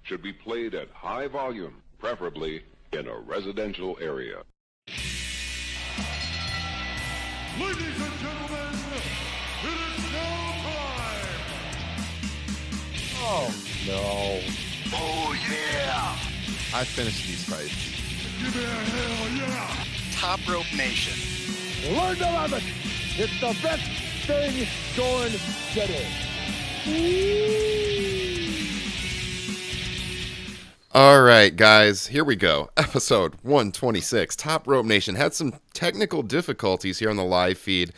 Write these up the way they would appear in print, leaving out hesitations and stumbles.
should be played at high volume, preferably in a residential area. Ladies and gentlemen, it is now time! Oh, no. Oh, yeah! I finished these fights. Give me a hell yeah! Top Rope Nation. Learn to love it. It's the best thing going today. All right, guys, here we go. Episode 126. Top Rope Nation had some technical difficulties here on the live feed.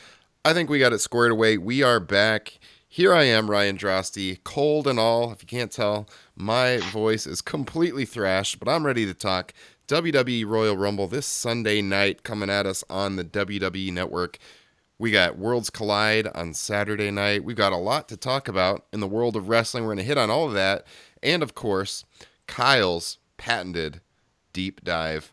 I think we got it squared away. We are back. Here I am, Ryan Drosty, cold and all. If you can't tell, my voice is completely thrashed, but I'm ready to talk WWE Royal Rumble this Sunday night coming at us on the WWE Network. We got Worlds Collide on Saturday night. We've got a lot to talk about in the world of wrestling. We're going to hit on all of that. And, of course, Kyle's patented deep dive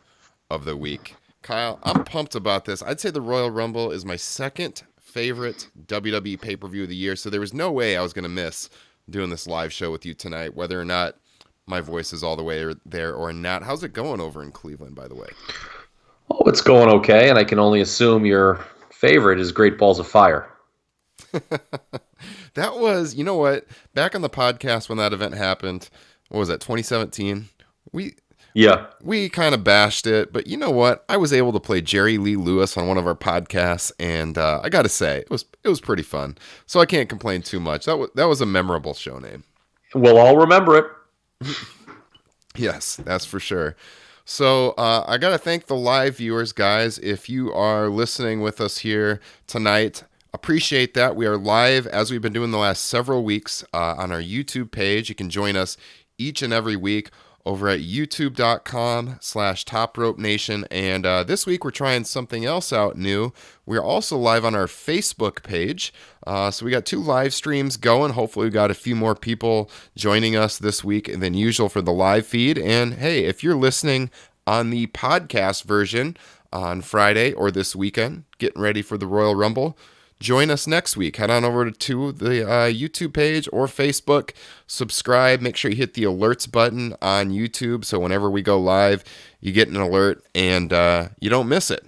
of the week. Kyle, I'm pumped about this. I'd say the Royal Rumble is my second favorite WWE pay-per-view of the year, so there was no way I was going to miss doing this live show with you tonight, whether or not my voice is all the way there or not. How's it going over in Cleveland, by the way? Oh, it's going okay, and I can only assume your favorite is Great Balls of Fire. That was, you know what, back on the podcast when that event happened, what was that, 2017? We kind of bashed it, but you know what? I was able to play Jerry Lee Lewis on one of our podcasts, and I got to say, it was pretty fun. So I can't complain too much. That was a memorable show name. We'll all remember it. Yes, that's for sure. So I got to thank the live viewers, guys. If you are listening with us here tonight, appreciate that. We are live, as we've been doing the last several weeks, on our YouTube page. You can join us each and every week over at youtube.com/TopRopeNation. And this week we're trying something else out new. We're also live on our Facebook page. So we got 2 live streams going. Hopefully we got a few more people joining us this week than usual for the live feed. And hey, if you're listening on the podcast version on Friday or this weekend, getting ready for the Royal Rumble, join us next week. Head on over to the YouTube page or Facebook. Subscribe. Make sure you hit the alerts button on YouTube so whenever we go live, you get an alert and you don't miss it.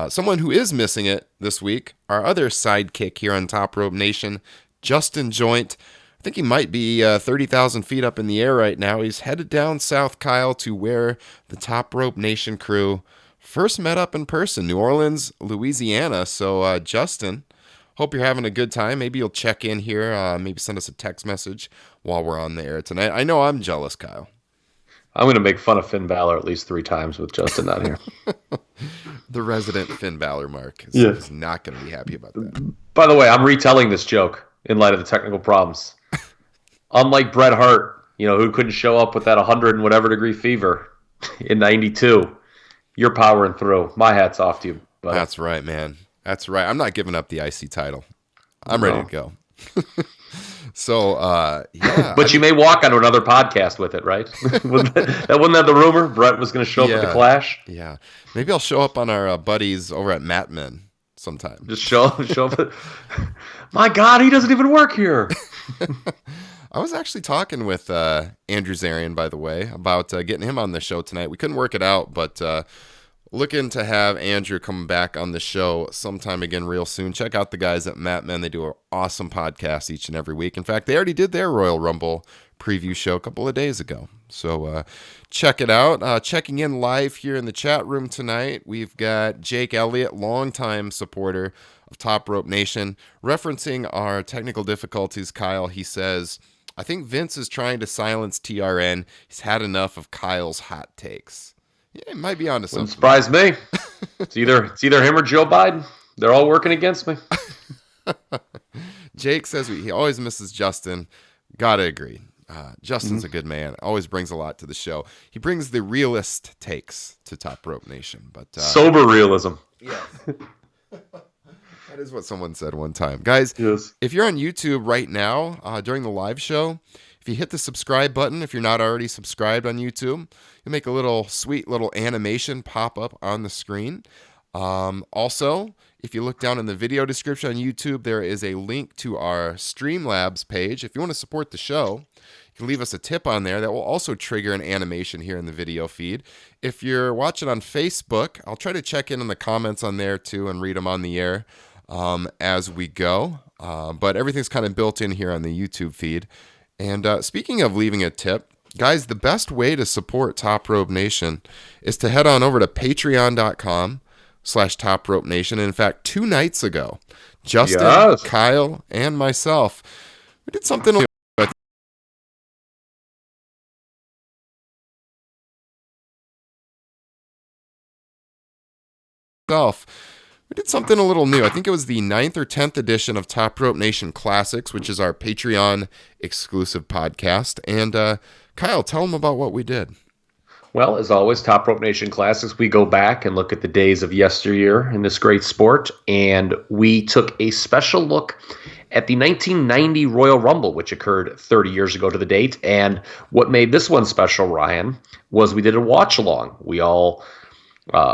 Someone who is missing it this week, our other sidekick here on Top Rope Nation, Justin Joint. I think he might be 30,000 feet up in the air right now. He's headed down south, Kyle, to where the Top Rope Nation crew first met up in person, New Orleans, Louisiana. So, Justin, hope you're having a good time. Maybe you'll check in here, maybe send us a text message while we're on the air tonight. I know I'm jealous, Kyle. I'm going to make fun of Finn Balor at least 3 times with Justin not here. The resident Finn Balor mark is not going to be happy about that. By the way, I'm retelling this joke in light of the technical problems. Unlike Bret Hart, who couldn't show up with that 100 and whatever degree fever in 92, you're powering through. My hat's off to you, buddy. That's right, man. That's right. I'm not giving up the IC title. I'm ready to go. So, yeah. But you may walk onto another podcast with it, right? Wasn't that the rumor? Bret was going to show up at the Clash? Yeah. Maybe I'll show up on our buddies over at Mat Men sometime. Just show up. My God, he doesn't even work here. I was actually talking with Andrew Zarian, by the way, about getting him on the show tonight. We couldn't work it out, but looking to have Andrew come back on the show sometime again real soon. Check out the guys at Mat Men. They do an awesome podcast each and every week. In fact, they already did their Royal Rumble preview show a couple of days ago. So check it out. Checking in live here in the chat room tonight, we've got Jake Elliott, longtime supporter of Top Rope Nation. Referencing our technical difficulties, Kyle, he says, I think Vince is trying to silence TRN. He's had enough of Kyle's hot takes. Yeah, it might be onto something. Wouldn't surprise me. It's either him or Joe Biden. They're all working against me. Jake says he always misses Justin. Gotta agree. Justin's a good man. Always brings a lot to the show. He brings the realist takes to Top Rope Nation. But sober realism. Yeah. That is what someone said one time. Guys, yes. If you're on YouTube right now, during the live show, if you hit the subscribe button, if you're not already subscribed on YouTube, you'll make a sweet little animation pop up on the screen. Also, if you look down in the video description on YouTube, there is a link to our Streamlabs page. If you want to support the show, you can leave us a tip on there that will also trigger an animation here in the video feed. If you're watching on Facebook, I'll try to check in the comments on there too and read them on the air as we go. But everything's kind of built in here on the YouTube feed. And speaking of leaving a tip, guys, the best way to support Top Rope Nation is to head on over to patreon.com/Top Rope Nation. And in fact, 2 nights ago, Justin, Kyle, and myself, we did something with myself. We did something a little new. I think it was the 9th or 10th edition of Top Rope Nation Classics, which is our Patreon exclusive podcast. And Kyle, tell them about what we did. Well, as always, Top Rope Nation Classics, we go back and look at the days of yesteryear in this great sport. And we took a special look at the 1990 Royal Rumble, which occurred 30 years ago to the date. And what made this one special, Ryan, was we did a watch-along. We all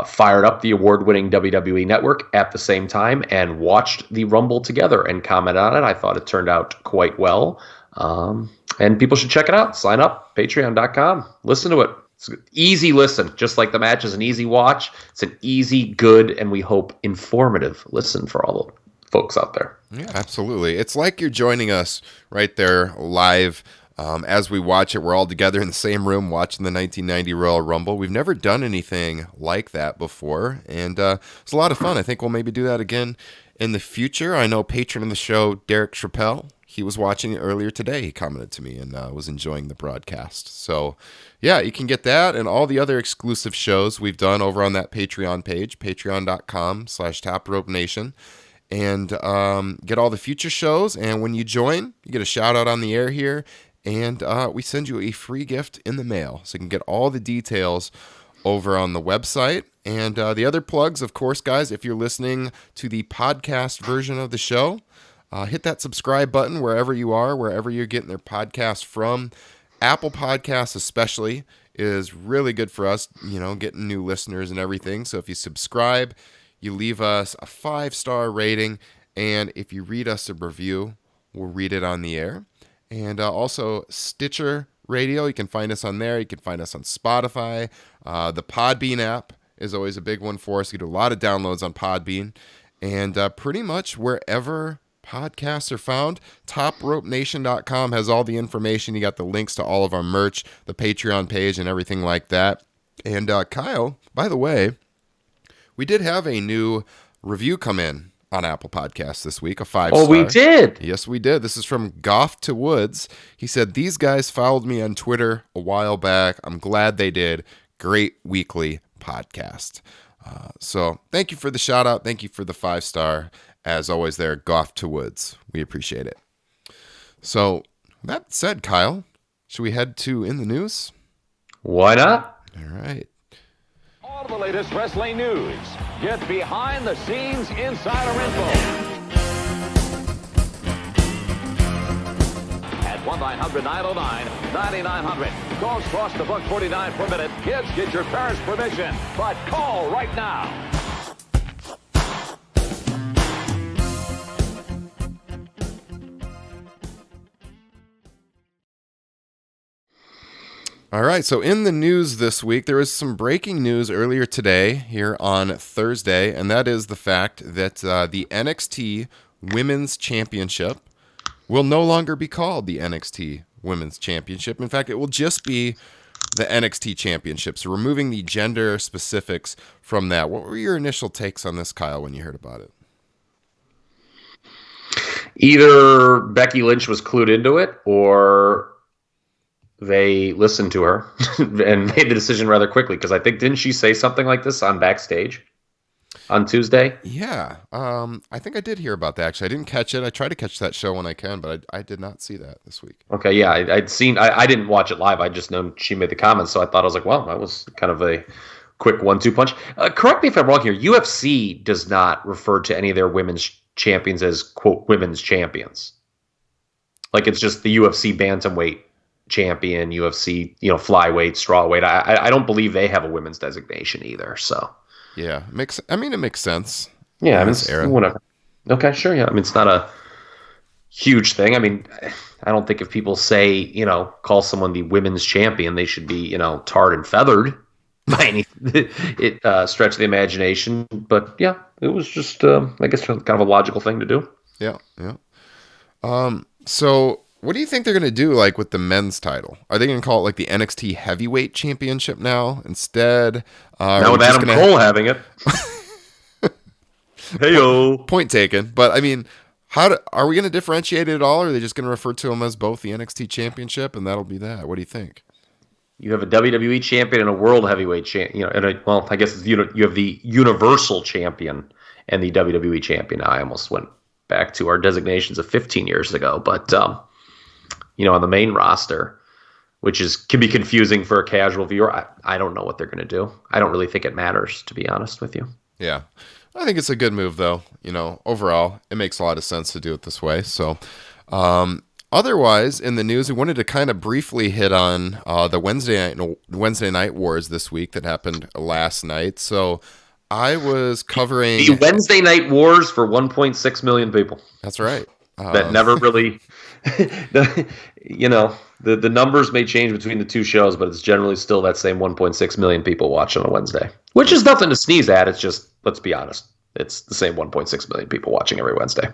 fired up the award-winning WWE Network at the same time and watched the Rumble together and commented on it. I thought it turned out quite well. And people should check it out. Sign up, patreon.com. Listen to it. It's an easy listen, just like the match is an easy watch. It's an easy, good, and we hope informative listen for all the folks out there. Yeah, absolutely. It's like you're joining us right there live as we watch it. We're all together in the same room watching the 1990 Royal Rumble. We've never done anything like that before, and it's a lot of fun. I think we'll maybe do that again in the future. I know patron of the show, Derek Chappelle, he was watching it earlier today. He commented to me and was enjoying the broadcast. So, yeah, you can get that and all the other exclusive shows we've done over on that Patreon page, patreon.com/Top Rope Nation, and get all the future shows. And when you join, you get a shout out on the air here, and we send you a free gift in the mail. So you can get all the details over on the website. And the other plugs, of course, guys, if you're listening to the podcast version of the show, hit that subscribe button wherever you are, wherever you're getting their podcast from. Apple Podcasts especially is really good for us, you know, getting new listeners and everything. So if you subscribe, you leave us a 5-star rating, and if you read us a review, we'll read it on the air. And also Stitcher Radio, you can find us on there. You can find us on Spotify. The Podbean app is always a big one for us. You do a lot of downloads on Podbean. And pretty much wherever podcasts are found, topropenation.com has all the information. You got the links to all of our merch, the Patreon page, and everything like that. And Kyle, by the way, we did have a new review come in on Apple Podcasts this week, a 5-star. Oh, we did? Yes, we did. This is from Goff to Woods. He said, "These guys followed me on Twitter a while back. I'm glad they did. Great weekly podcast." So thank you for the shout out. Thank you for the 5-star. As always there, Goff to Woods. We appreciate it. So that said, Kyle, should we head to In the News? Why not? All right. All the latest wrestling news. Get behind the scenes insider info. At 1-900-909-9900. Calls cross the buck 49 per minute. Kids, get your parents' permission. But call right now. All right, so in the news this week, there was some breaking news earlier today here on Thursday, and that is the fact that the NXT Women's Championship will no longer be called the NXT Women's Championship. In fact, it will just be the NXT Championship. So removing the gender specifics from that. What were your initial takes on this, Kyle, when you heard about it? Either Becky Lynch was clued into it, or they listened to her and made the decision rather quickly. Because I think, didn't she say something like this on Backstage on Tuesday? Yeah, I think I did hear about that, actually. I didn't catch it. I try to catch that show when I can, but I did not see that this week. Okay, yeah, I'd seen. I didn't watch it live. I just known she made the comments, so I thought, I was like, well, that was kind of a quick 1-2 punch. Correct me if I'm wrong here. UFC does not refer to any of their women's champions as, quote, women's champions. Like, it's just the UFC bantamweight champion, UFC, flyweight, strawweight. I don't believe they have a women's designation either. So yeah, it makes sense. Yeah, in this era. Whatever. Okay, sure. Yeah, I mean, it's not a huge thing. I mean, I don't think if people say, call someone the women's champion, they should be, tarred and feathered by any stretch of the imagination. But yeah, it was just, I guess, kind of a logical thing to do. Yeah, yeah. So what do you think they're going to do, like, with the men's title? Are they going to call it, like, the NXT Heavyweight Championship now instead? Now with Adam Cole having it. Hey-o. Point taken. But, I mean, are we going to differentiate it at all, or are they just going to refer to them as both the NXT Championship, and that'll be that? What do you think? You have a WWE champion and a World Heavyweight champion. I guess you have the Universal Champion and the WWE Champion. Now, I almost went back to our designations of 15 years ago, but on the main roster, which can be confusing for a casual viewer. I don't know what they're going to do. I don't really think it matters, to be honest with you. Yeah. I think it's a good move, though. Overall, it makes a lot of sense to do it this way. So, otherwise, in the news, we wanted to kind of briefly hit on the Wednesday night wars this week that happened last night. So, I was covering the Wednesday night wars for 1.6 million people. That's right. That never really, the numbers may change between the two shows, but it's generally still that same 1.6 million people watching on a Wednesday, which is nothing to sneeze at. It's just, let's be honest, it's the same 1.6 million people watching every Wednesday.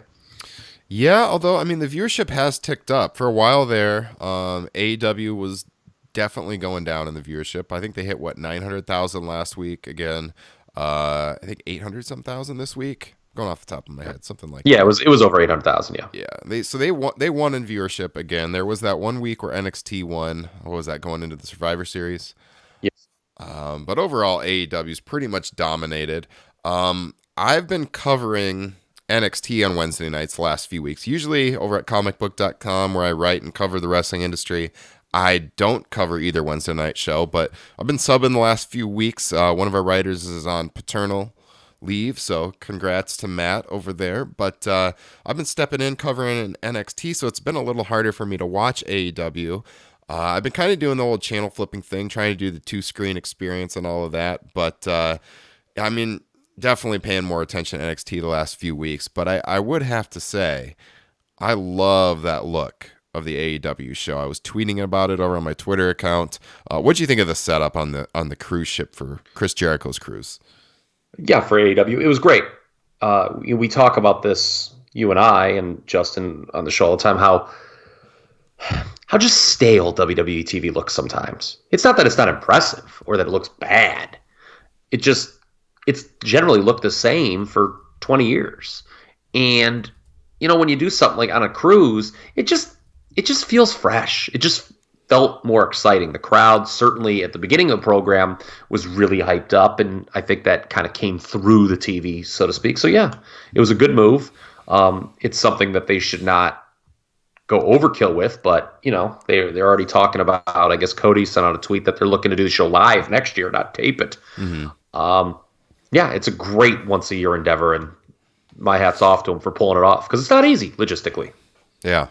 Yeah, although, I mean, the viewership has ticked up. For a while there, AEW was definitely going down in the viewership. I think they hit, 900,000 last week again. I think 800-some thousand this week. Going off the top of my head, something like that. Yeah, it was over 800,000. Yeah. Yeah. They won in viewership again. There was that 1 week where NXT won. What was that, going into the Survivor Series? Yes. But overall, AEW's pretty much dominated. I've been covering NXT on Wednesday nights the last few weeks. Usually over at comicbook.com, where I write and cover the wrestling industry. I don't cover either Wednesday night show, but I've been subbing the last few weeks. One of our writers is on paternal leave, so congrats to Matt over there. But I've been stepping in covering an NXT, so it's been a little harder for me to watch AEW. I've been kind of doing the old channel flipping thing, trying to do the 2-screen experience and all of that. But I mean, definitely paying more attention to NXT the last few weeks. But I would have to say, I love that look of the AEW show. I was tweeting about it over on my Twitter account. What do you think of the setup on the cruise ship for Chris Jericho's cruise? Yeah, for AEW, it was great. We talk about this, you and I and Justin on the show all the time, how just stale WWE TV looks sometimes. It's not that it's not impressive or that it looks bad. It's generally looked the same for 20 years. And, when you do something like on a cruise, it just feels fresh. It just felt more exciting. The crowd, certainly at the beginning of the program, was really hyped up, and I think that kind of came through the TV, so to speak. So yeah, it was a good move. It's something that they should not go overkill with, but they're already talking about. I guess Cody sent out a tweet that they're looking to do the show live next year, not tape it. Mm-hmm. Yeah, it's a great once a year endeavor, and my hat's off to them for pulling it off because it's not easy logistically. Yeah.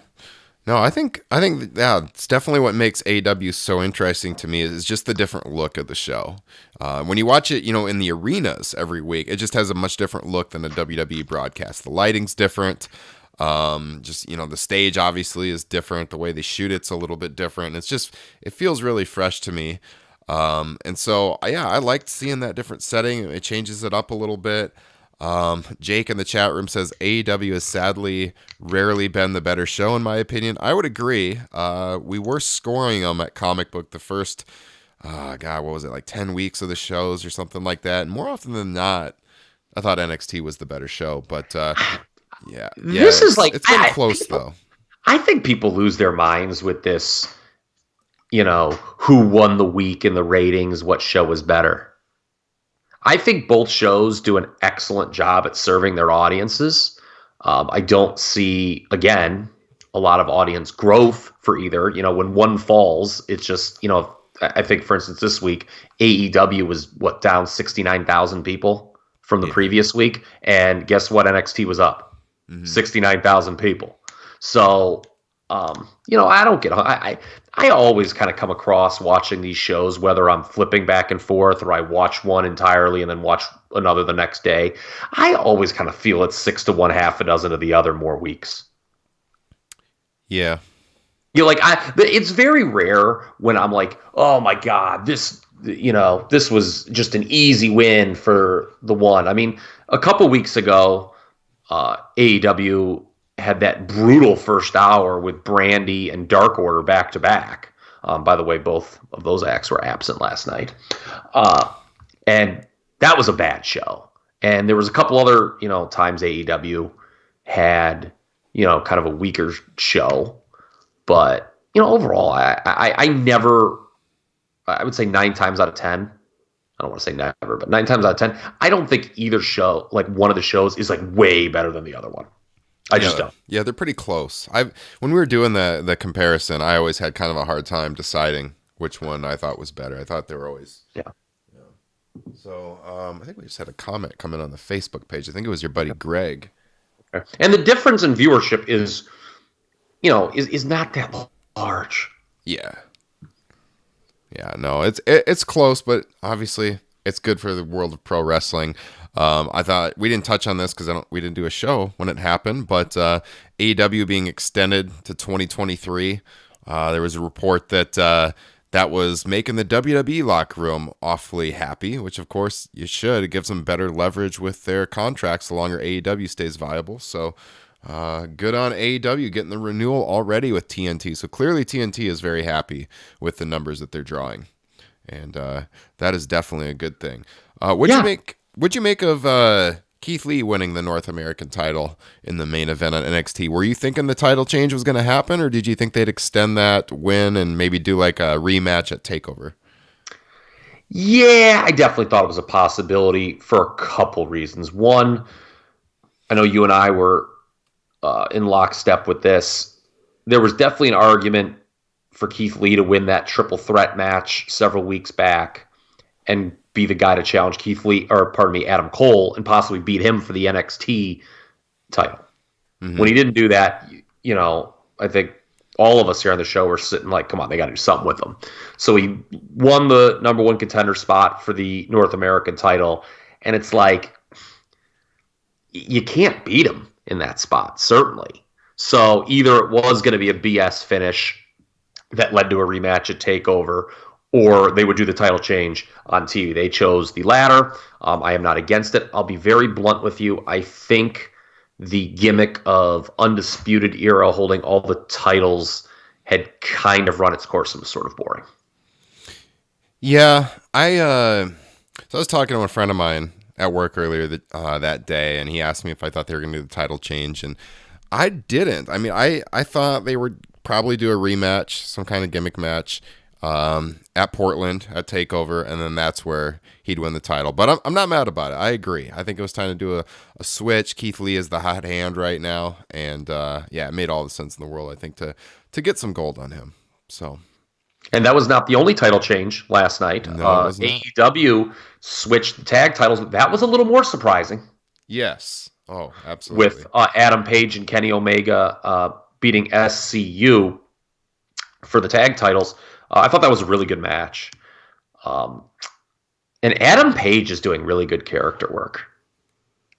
No, I think yeah, it's definitely what makes AEW so interesting to me is just the different look of the show. When you watch it, in the arenas every week, it just has a much different look than a WWE broadcast. The lighting's different. The stage obviously is different. The way they shoot it's a little bit different. It feels really fresh to me. And so, yeah, I liked seeing that different setting. It changes it up a little bit. Jake in the chat room says AEW has sadly rarely been the better show, in my opinion. I would agree. We were scoring them at Comic Book the first, what was it, like 10 weeks of the shows or something like that. And more often than not, I thought NXT was the better show. But yeah, this is like, it's been close though. I think people lose their minds with this. Who won the week in the ratings? What show was better? I think both shows do an excellent job at serving their audiences. I don't see, again, a lot of audience growth for either. When one falls, it's just, I think, for instance, this week, AEW was, down 69,000 people from the previous week. And guess what? NXT was up 69,000 people. So, I don't get I always kind of come across watching these shows, whether I'm flipping back and forth or I watch one entirely and then watch another the next day. I always kind of feel it's 6 to 1, half a dozen of the other more weeks. Yeah. You know, like it's very rare when I'm like, oh my God, this was just an easy win for the one. I mean, a couple weeks ago, AEW had that brutal first hour with Brandy and Dark Order back to back. By the way, both of those acts were absent last night. And that was a bad show. And there was a couple other, times AEW had, kind of a weaker show. But, overall, I never, I would say 9 times out of 10, I don't want to say never, but 9 times out of 10, I don't think either show, like one of the shows, is like way better than the other one. I just don't. Yeah, they're pretty close. When we were doing the comparison, I always had kind of a hard time deciding which one I thought was better. I thought they were always... Yeah. So, I think we just had a comment come in on the Facebook page. I think it was your buddy Greg. Okay. And the difference in viewership is, is not that large. Yeah. Yeah, no, it's close, but obviously it's good for the world of pro wrestling. I thought we didn't touch on this because we didn't do a show when it happened, but AEW being extended to 2023, there was a report that that was making the WWE locker room awfully happy, which of course you should. It gives them better leverage with their contracts the longer AEW stays viable. So good on AEW getting the renewal already with TNT. So clearly TNT is very happy with the numbers that they're drawing, and that is definitely a good thing. What'd you make of Keith Lee winning the North American title in the main event on NXT? Were you thinking the title change was going to happen, or did you think they'd extend that win and maybe do like a rematch at TakeOver? Yeah, I definitely thought it was a possibility for a couple reasons. One, I know you and I were in lockstep with this. There was definitely an argument for Keith Lee to win that triple threat match several weeks back and be the guy to challenge Adam Cole and possibly beat him for the NXT title. Mm-hmm. When he didn't do that, I think all of us here on the show were sitting like, come on, they got to do something with him. So he won the number one contender spot for the North American title. And it's like, you can't beat him in that spot, certainly. So either it was going to be a BS finish that led to a rematch at TakeOver, or they would do the title change on TV. They chose the latter. I am not against it. I'll be very blunt with you. I think the gimmick of Undisputed Era holding all the titles had kind of run its course and was sort of boring. Yeah, so I was talking to a friend of mine at work earlier that day, and he asked me if I thought they were going to do the title change, and I didn't. I mean, I thought they would probably do a rematch, some kind of gimmick match, at Portland at TakeOver, and then that's where he'd win the title. But I'm not mad about it. I agree. I think it was time to do a switch. Keith Lee is the hot hand right now, and it made all the sense in the world, I think, to get some gold on him. So, and that was not the only title change last night. No, it was not. AEW switched the tag titles. That was a little more surprising. Yes. Oh, absolutely. With Adam Page and Kenny Omega beating SCU for the tag titles. I thought that was a really good match. And Adam Page is doing really good character work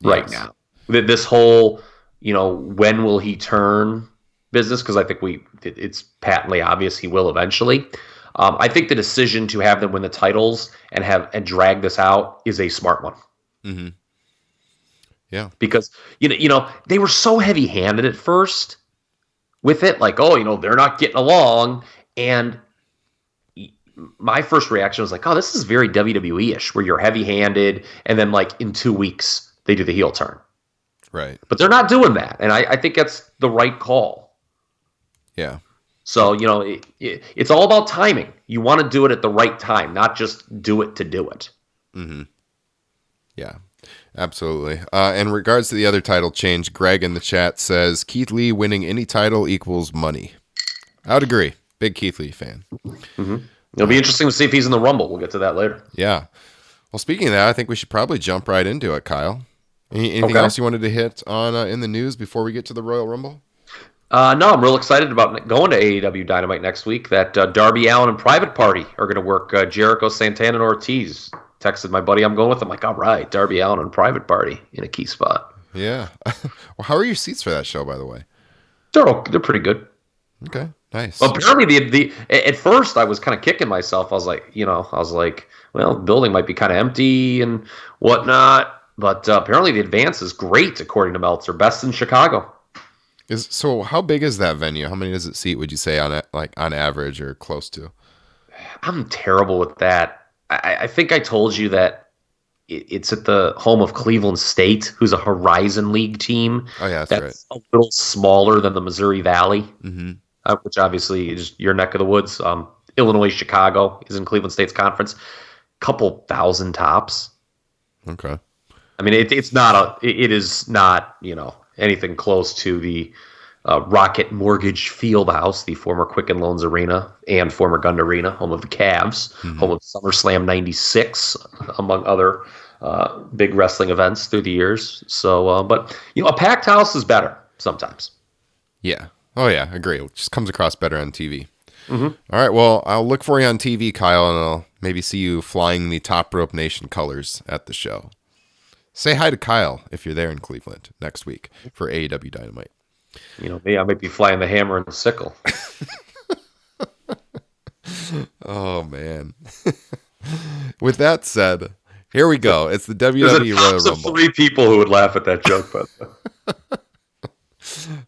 right now. This whole, when will he turn business? Because I think it's patently obvious he will eventually. I think the decision to have them win the titles and drag this out is a smart one. Mm-hmm. Yeah. Because, they were so heavy-handed at first with it. Like, they're not getting along. And my first reaction was like, oh, this is very WWE-ish, where you're heavy-handed, and then like in 2 weeks they do the heel turn. Right. But they're not doing that, and I think that's the right call. Yeah. So, it's all about timing. You want to do it at the right time, not just do it to do it. Mm-hmm. Yeah, absolutely. In regards to the other title change, Greg in the chat says, Keith Lee winning any title equals money. I would agree. Big Keith Lee fan. Mm-hmm. It'll be interesting to see if he's in the Rumble. We'll get to that later. Yeah. Well, speaking of that, I think we should probably jump right into it, Kyle. Anything else you wanted to hit on in the news before we get to the Royal Rumble? No, I'm real excited about going to AEW Dynamite next week. That Darby Allin and Private Party are going to work Jericho, Santana, and Ortiz. Texted my buddy I'm going with. I'm like, all right, Darby Allin and Private Party in a key spot. Yeah. Well, how are your seats for that show, by the way? They're pretty good. Okay, nice. Apparently, the at first I was kind of kicking myself. I was like, well, the building might be kind of empty and whatnot. But apparently, the advance is great, according to Meltzer. Best in Chicago. So how big is that venue? How many does it seat, would you say, on average or close to? I'm terrible with that. I think I told you that it's at the home of Cleveland State, who's a Horizon League team. Oh, yeah, that's right. A little smaller than the Missouri Valley, Mm-hmm. Which obviously is your neck of the woods. Illinois, Chicago is in Cleveland State's conference. Couple thousand tops. Okay. I mean, it is not, anything close to the Rocket Mortgage Fieldhouse, the former Quicken Loans Arena and former Gund Arena, home of the Cavs, home of SummerSlam 96, among other big wrestling events through the years. So, but, a packed house is better sometimes. Yeah. Oh, yeah, agree. It just comes across better on TV. Mm-hmm. All right, well, I'll look for you on TV, Kyle, and I'll maybe see you flying the Top Rope Nation colors at the show. Say hi to Kyle if you're there in Cleveland next week for AEW Dynamite. Me, I might be flying the hammer and the sickle. Oh, man. With that said, here we go. It's the WWE Royal Rumble. 3 people who would laugh at that joke, but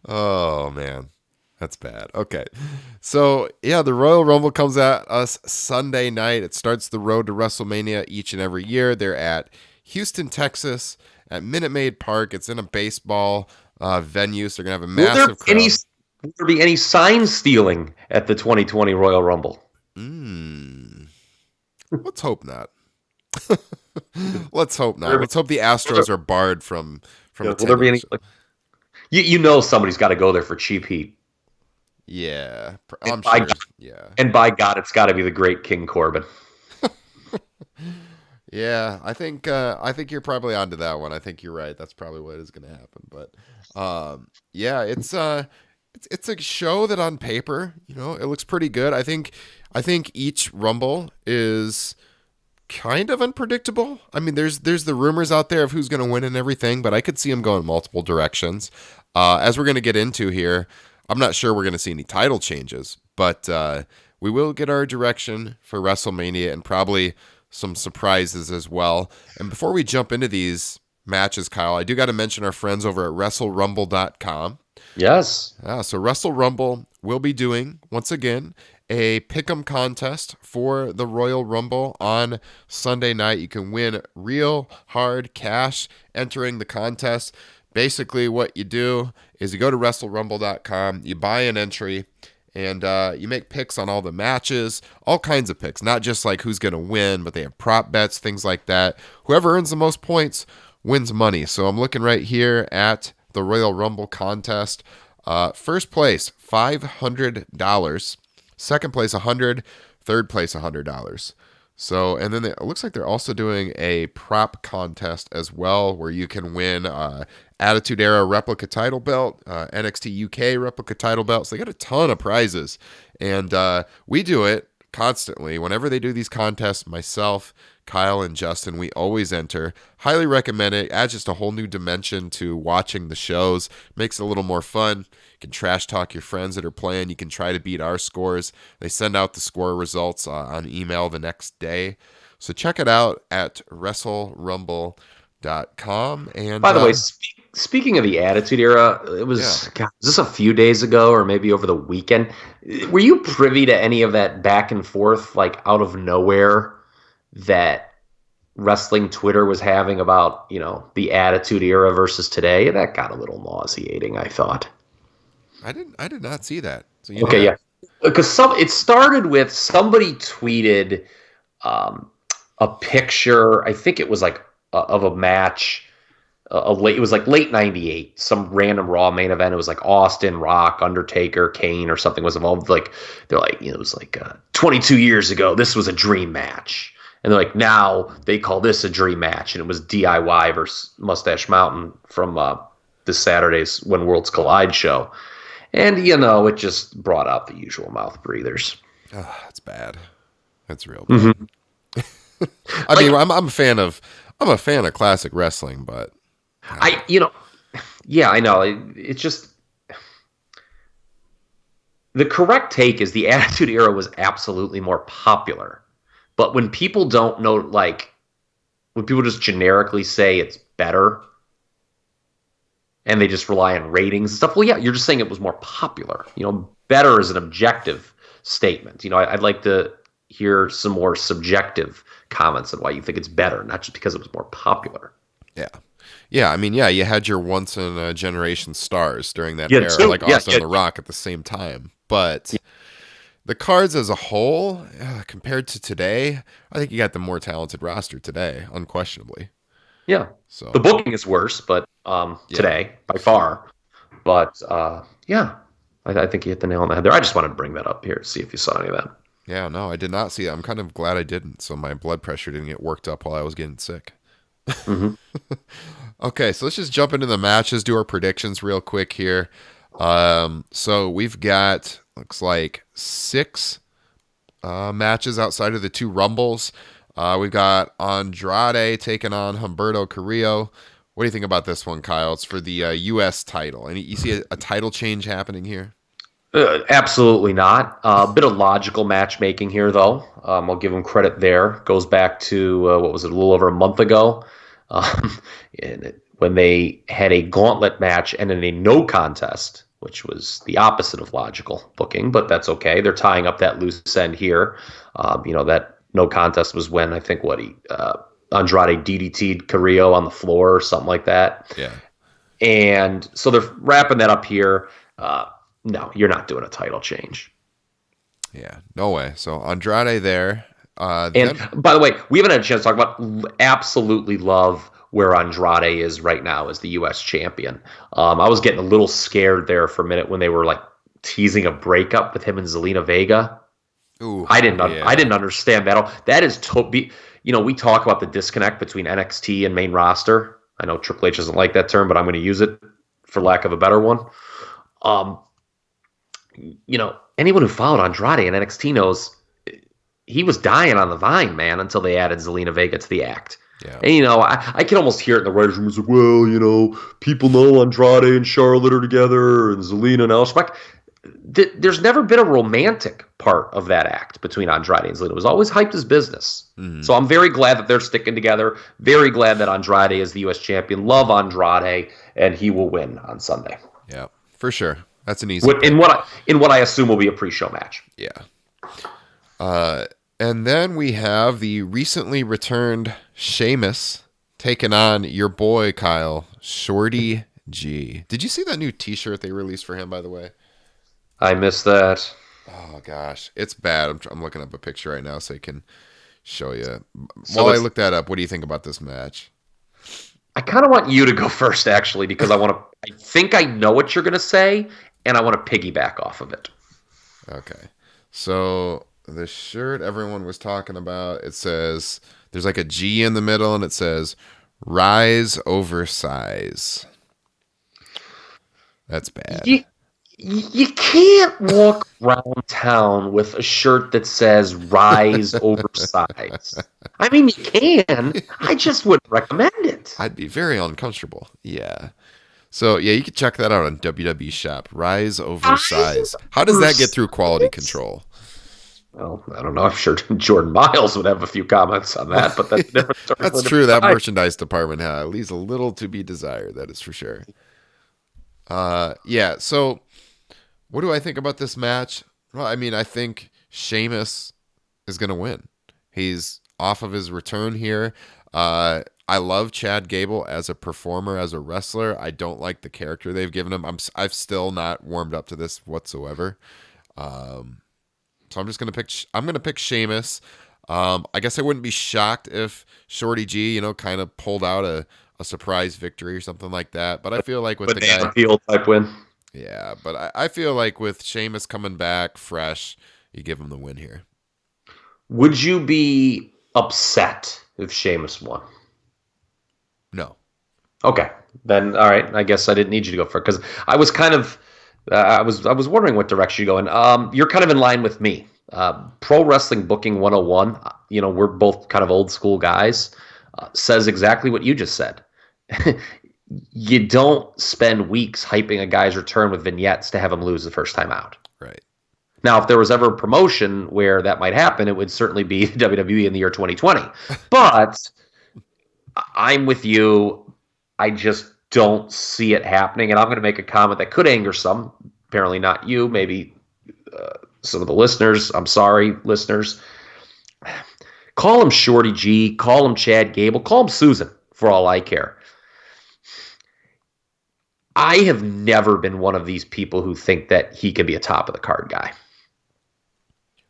Oh, man. That's bad. Okay. So, yeah, the Royal Rumble comes at us Sunday night. It starts the road to WrestleMania each and every year. They're at Houston, Texas, at Minute Maid Park. It's in a baseball venue, so they're going to have a massive crowd. Will there be any sign stealing at the 2020 Royal Rumble? Let's hope not. Let's hope not. Let's hope the Astros are barred from Will there be any? Somebody's got to go there for cheap heat. Yeah, I'm sure. Yeah, and by God, it's got to be the great King Corbin. Yeah, I think you're probably onto that one. I think you're right. That's probably what is going to happen. But yeah, it's a show that on paper, it looks pretty good. I think each Rumble is kind of unpredictable. I mean, there's the rumors out there of who's going to win and everything, but I could see them going multiple directions. As we're going to get into here, I'm not sure we're going to see any title changes, but we will get our direction for WrestleMania and probably some surprises as well. And before we jump into these matches, Kyle, I do got to mention our friends over at WrestleRumble.com. Yes. So Wrestle Rumble will be doing, once again, a pick'em contest for the Royal Rumble on Sunday night. You can win real hard cash entering the contest. Basically, what you do is you go to WrestleRumble.com, you buy an entry, and you make picks on all the matches, all kinds of picks, not just like who's going to win, but they have prop bets, things like that. Whoever earns the most points wins money. So I'm looking right here at the Royal Rumble contest. First place, $500. Second place, $100. Third place, $100. So, and then it looks like they're also doing a prop contest as well, where you can win Attitude Era replica title belt, NXT UK replica title belt. So they got a ton of prizes, and we do it constantly. Whenever they do these contests, myself, Kyle, and Justin, we always enter. Highly recommend it. Adds just a whole new dimension to watching the shows. Makes it a little more fun. You can trash talk your friends that are playing. You can try to beat our scores. They send out the score results on email the next day. So check it out at WrestleRumble.com. And by the way, speaking of the Attitude Era, it was, God, was this a few days ago or maybe over the weekend? Were you privy to any of that back and forth, like out of nowhere, that wrestling Twitter was having about, the Attitude Era versus today? That got a little nauseating, I thought. I did not see that. So okay, yeah. Because it started with somebody tweeted a picture, I think it was like of a match. It was like late '98, some random Raw main event. It was like Austin, Rock, Undertaker, Kane, or something was involved. Like they're like, it was like 22 years ago, this was a dream match, and they're like, now they call this a dream match, and it was DIY versus Mustache Mountain from this Saturday's When Worlds Collide show, and it just brought out the usual mouth breathers. Oh, that's bad. That's real bad. Mm-hmm. I mean, I'm a fan of classic wrestling, but. I know. It's just The correct take is the Attitude Era was absolutely more popular. But when people don't know, like, when people just generically say it's better and they just rely on ratings and stuff, well, yeah, you're just saying it was more popular. Better is an objective statement. I'd like to hear some more subjective comments on why you think it's better, not just because it was more popular. Yeah. Yeah, I mean, you had your once-in-a-generation stars during that era, like Austin and The Rock at the same time. But the cards as a whole, compared to today, I think you got the more talented roster today, unquestionably. Yeah. So the booking is worse, but today, by far. But, I think you hit the nail on the head there. I just wanted to bring that up here to see if you saw any of that. Yeah, no, I did not see it. I'm kind of glad I didn't, so my blood pressure didn't get worked up while I was getting sick. Mm-hmm. Okay, so let's just jump into the matches, do our predictions real quick here. So we've got, looks like 6 matches outside of the 2 Rumbles. We've got Andrade taking on Humberto Carrillo. What do you think about this one, Kyle? It's for the U.S. title. And you see a title change happening here? Absolutely not. A bit of logical matchmaking here, though. I'll give them credit there. Goes back to, a little over a month ago, when they had a gauntlet match and in a no contest, which was the opposite of logical booking, but that's okay. They're tying up that loose end here. That no contest was when I think Andrade DDT'd Carrillo on the floor or something like that. Yeah. And so they're wrapping that up here. No, you're not doing a title change. Yeah, no way. So Andrade there. And by the way, we haven't had a chance to talk about, absolutely love where Andrade is right now as the U.S. champion. I was getting a little scared there for a minute when they were like teasing a breakup with him and Zelina Vega. Ooh, I didn't understand that. That is we talk about the disconnect between NXT and main roster. I know Triple H doesn't like that term, but I'm going to use it for lack of a better one. Anyone who followed Andrade in NXT knows he was dying on the vine, man, until they added Zelina Vega to the act. Yeah. And, I can almost hear it in the writers' room. It's like, well, people know Andrade and Charlotte are together and Zelina and Elshbach. There's never been a romantic part of that act between Andrade and Zelina. It was always hyped as business. Mm-hmm. So I'm very glad that they're sticking together. Very glad that Andrade is the U.S. champion. Love Andrade, and he will win on Sunday. Yeah, for sure. That's an easy in what I assume will be a pre-show match. Yeah. And then we have the recently returned Sheamus taking on your boy Kyle, Shorty G. Did you see that new T-shirt they released for him, by the way? I missed that. Oh gosh, it's bad. I'm looking up a picture right now so I can show you. While I look that up, what do you think about this match? I kind of want you to go first, actually, because I think I know what you're going to say, and I want to piggyback off of it. Okay. So the shirt everyone was talking about, it says, there's like a G in the middle, and it says, Rise over size. That's bad. You can't walk around town with a shirt that says Rise over size. I mean, you can. I just wouldn't recommend it. I'd be very uncomfortable. Yeah. So, yeah, you can check that out on WWE Shop. Rise over size. How does that get through quality control? Well, I don't know. I'm sure Jordan Miles would have a few comments on that, but that's a different story. That's true. That merchandise department leaves a little to be desired. That is for sure. Yeah, so what do I think about this match? Well, I mean, I think Sheamus is going to win. He's off of his return here. I love Chad Gable as a performer, as a wrestler. I don't like the character they've given him. I've still not warmed up to this whatsoever. So I'm just going to pick Sheamus. I guess I wouldn't be shocked if Shorty G, kind of pulled out a surprise victory or something like that. But I feel like with the guy, appeal type win. Yeah, but I feel like with Sheamus coming back fresh, you give him the win here. Would you be upset if Sheamus won? No. Okay, then all right. I guess I didn't need you to go for it because I was kind of, I was wondering what direction you're going. You're kind of in line with me. Pro Wrestling Booking 101. We're both kind of old school guys. Says exactly what you just said. You don't spend weeks hyping a guy's return with vignettes to have him lose the first time out. Right. Now, if there was ever a promotion where that might happen, it would certainly be WWE in the year 2020. But I'm with you. I just don't see it happening. And I'm going to make a comment that could anger some. Apparently not you, maybe some of the listeners. I'm sorry, listeners. Call him Shorty G. Call him Chad Gable. Call him Susan, for all I care. I have never been one of these people who think that he can be a top of the card guy.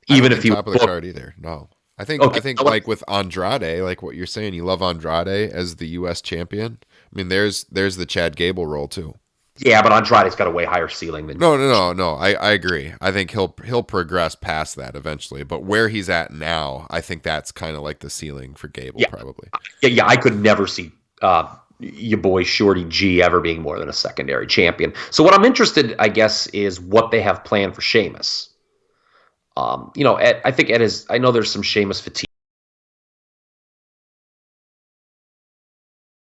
Even if he top of the card either. No. I think like with Andrade, like what you're saying, you love Andrade as the US champion. I mean, there's the Chad Gable role too. Yeah, but Andrade's got a way higher ceiling than No. I agree. I think he'll progress past that eventually. But where he's at now, I think that's kind of like the ceiling for Gable, probably. Yeah. I could never see your boy Shorty G ever being more than a secondary champion. So what I'm interested, I guess, is what they have planned for Sheamus. I think Ed is. I know there's some Sheamus fatigue.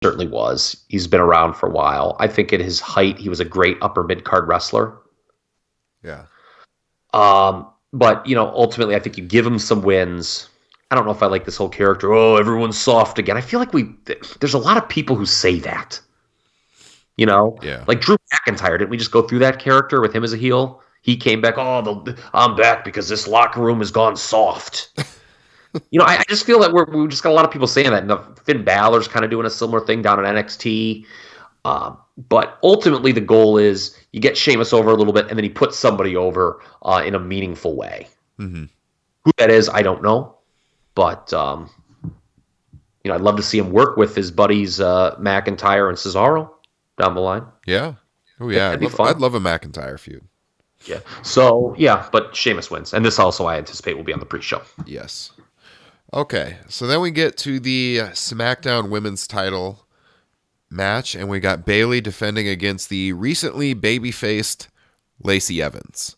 Certainly was. He's been around for a while. I think at his height, he was a great upper mid card wrestler. Yeah. But ultimately, I think you give him some wins. I don't know if I like this whole character. Oh, everyone's soft again. I feel like there's a lot of people who say that. Yeah. Like Drew McIntyre. Didn't we just go through that character with him as a heel? He came back. Oh, I'm back because this locker room has gone soft. I just feel that we just got a lot of people saying that. And Finn Balor's kind of doing a similar thing down in NXT. But ultimately, the goal is you get Sheamus over a little bit, and then he puts somebody over in a meaningful way. Mm-hmm. Who that is, I don't know. But I'd love to see him work with his buddies McIntyre and Cesaro down the line. Yeah. Oh yeah. I'd love a McIntyre feud. Yeah. So but Sheamus wins, and this also I anticipate will be on the pre-show. Yes. Okay, so then we get to the SmackDown Women's Title match, and we got Bayley defending against the recently baby-faced Lacey Evans.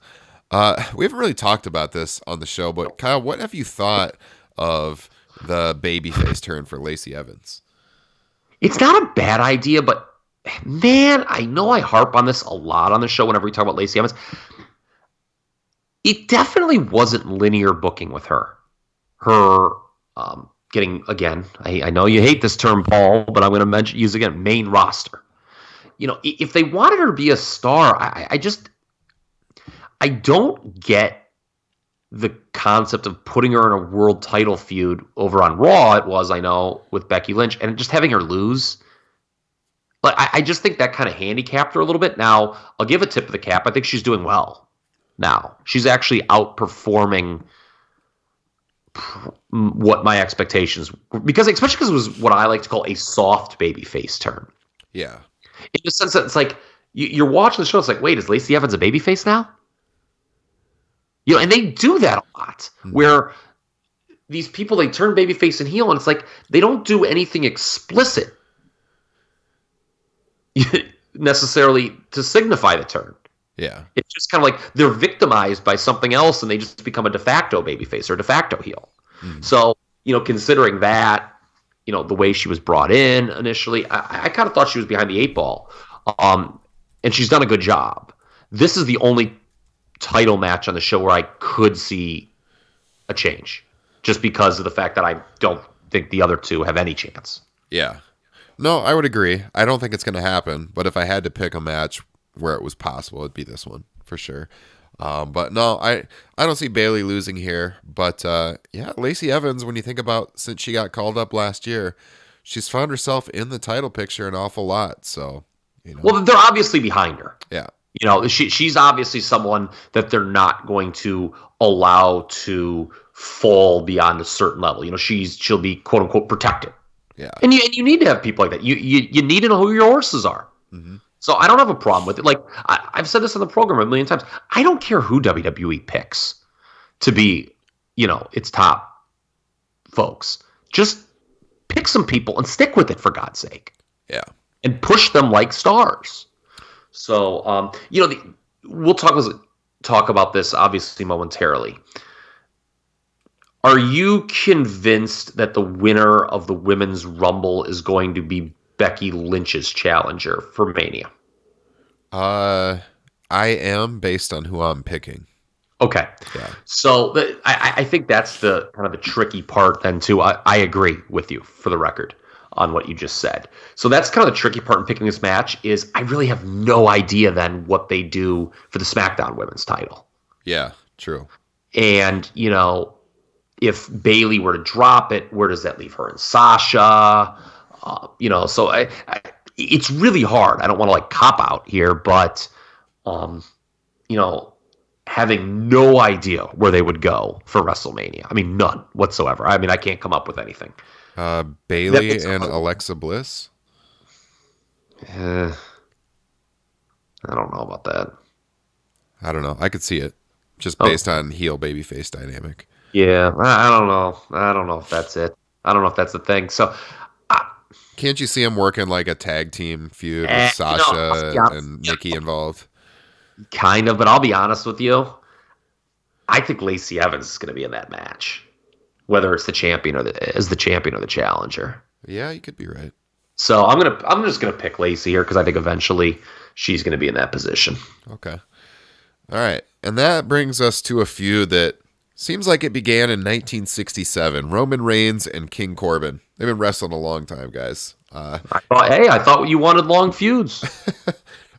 We haven't really talked about this on the show, but Kyle, what have you thought of the baby-face turn for Lacey Evans? It's not a bad idea, but man, I know I harp on this a lot on the show whenever we talk about Lacey Evans. It definitely wasn't linear booking with her. Her getting, again, I know you hate this term, Paul, but I'm going to use again, main roster. If they wanted her to be a star, I don't get the concept of putting her in a world title feud over on Raw, it was, I know, with Becky Lynch, and just having her lose. Like, I just think that kind of handicapped her a little bit. Now, I'll give a tip of the cap. I think she's doing well now. She's actually outperforming what my expectations, especially because it was what I like to call a soft baby face turn. Yeah. In the sense that it's like you're watching the show, it's like, wait, is Lacey Evans a baby face now? And they do that a lot, where these people, they turn baby face and heel, and it's like they don't do anything explicit necessarily to signify the turn. Yeah. It's just kind of like they're victimized by something else and they just become a de facto babyface or de facto heel. So, considering that, the way she was brought in initially, I kind of thought she was behind the eight ball. And she's done a good job. This is the only title match on the show where I could see a change, just because of the fact that I don't think the other two have any chance. Yeah. No, I would agree. I don't think it's going to happen, but if I had to pick a match where it was possible, it'd be this one for sure. But no, I don't see Bayley losing here. But Lacey Evans, when you think about since she got called up last year, she's found herself in the title picture an awful lot. So, well, they're obviously behind her. Yeah, she's obviously someone that they're not going to allow to fall beyond a certain level. She'll be quote unquote protected. Yeah, and you need to have people like that. You need to know who your horses are. Mm-hmm. So I don't have a problem with it. Like, I've said this on the program a million times. I don't care who WWE picks to be, its top folks. Just pick some people and stick with it, for God's sake. Yeah. And push them like stars. So, we'll talk about this obviously momentarily. Are you convinced that the winner of the Women's Rumble is going to be Becky Lynch's challenger for Mania? I am, based on who I'm picking. Okay. Yeah. So I think that's the kind of the tricky part then too. I agree with you for the record on what you just said. So that's kind of the tricky part in picking this match is I really have no idea then what they do for the SmackDown Women's title. Yeah, true. And, if Bayley were to drop it, where does that leave her and Sasha? So it's really hard. I don't want to cop out here, but, you know, having no idea where they would go for WrestleMania. I mean, none whatsoever. I mean, I can't come up with anything. Bayley and Alexa Bliss. I don't know about that. I don't know. I could see it just based on heel babyface dynamic. Yeah, I don't know. I don't know if that's it. I don't know if that's the thing. So, can't you see him working like a tag team feud with Sasha and Nikki involved? Kind of, but I'll be honest with you. I think Lacey Evans is going to be in that match, whether it's the champion or the champion or the challenger. Yeah, you could be right. So I'm just gonna pick Lacey here because I think eventually she's going to be in that position. Okay. All right, and that brings us to a feud that seems like it began in 1967. Roman Reigns and King Corbin. They've been wrestling a long time, guys. I thought you wanted long feuds.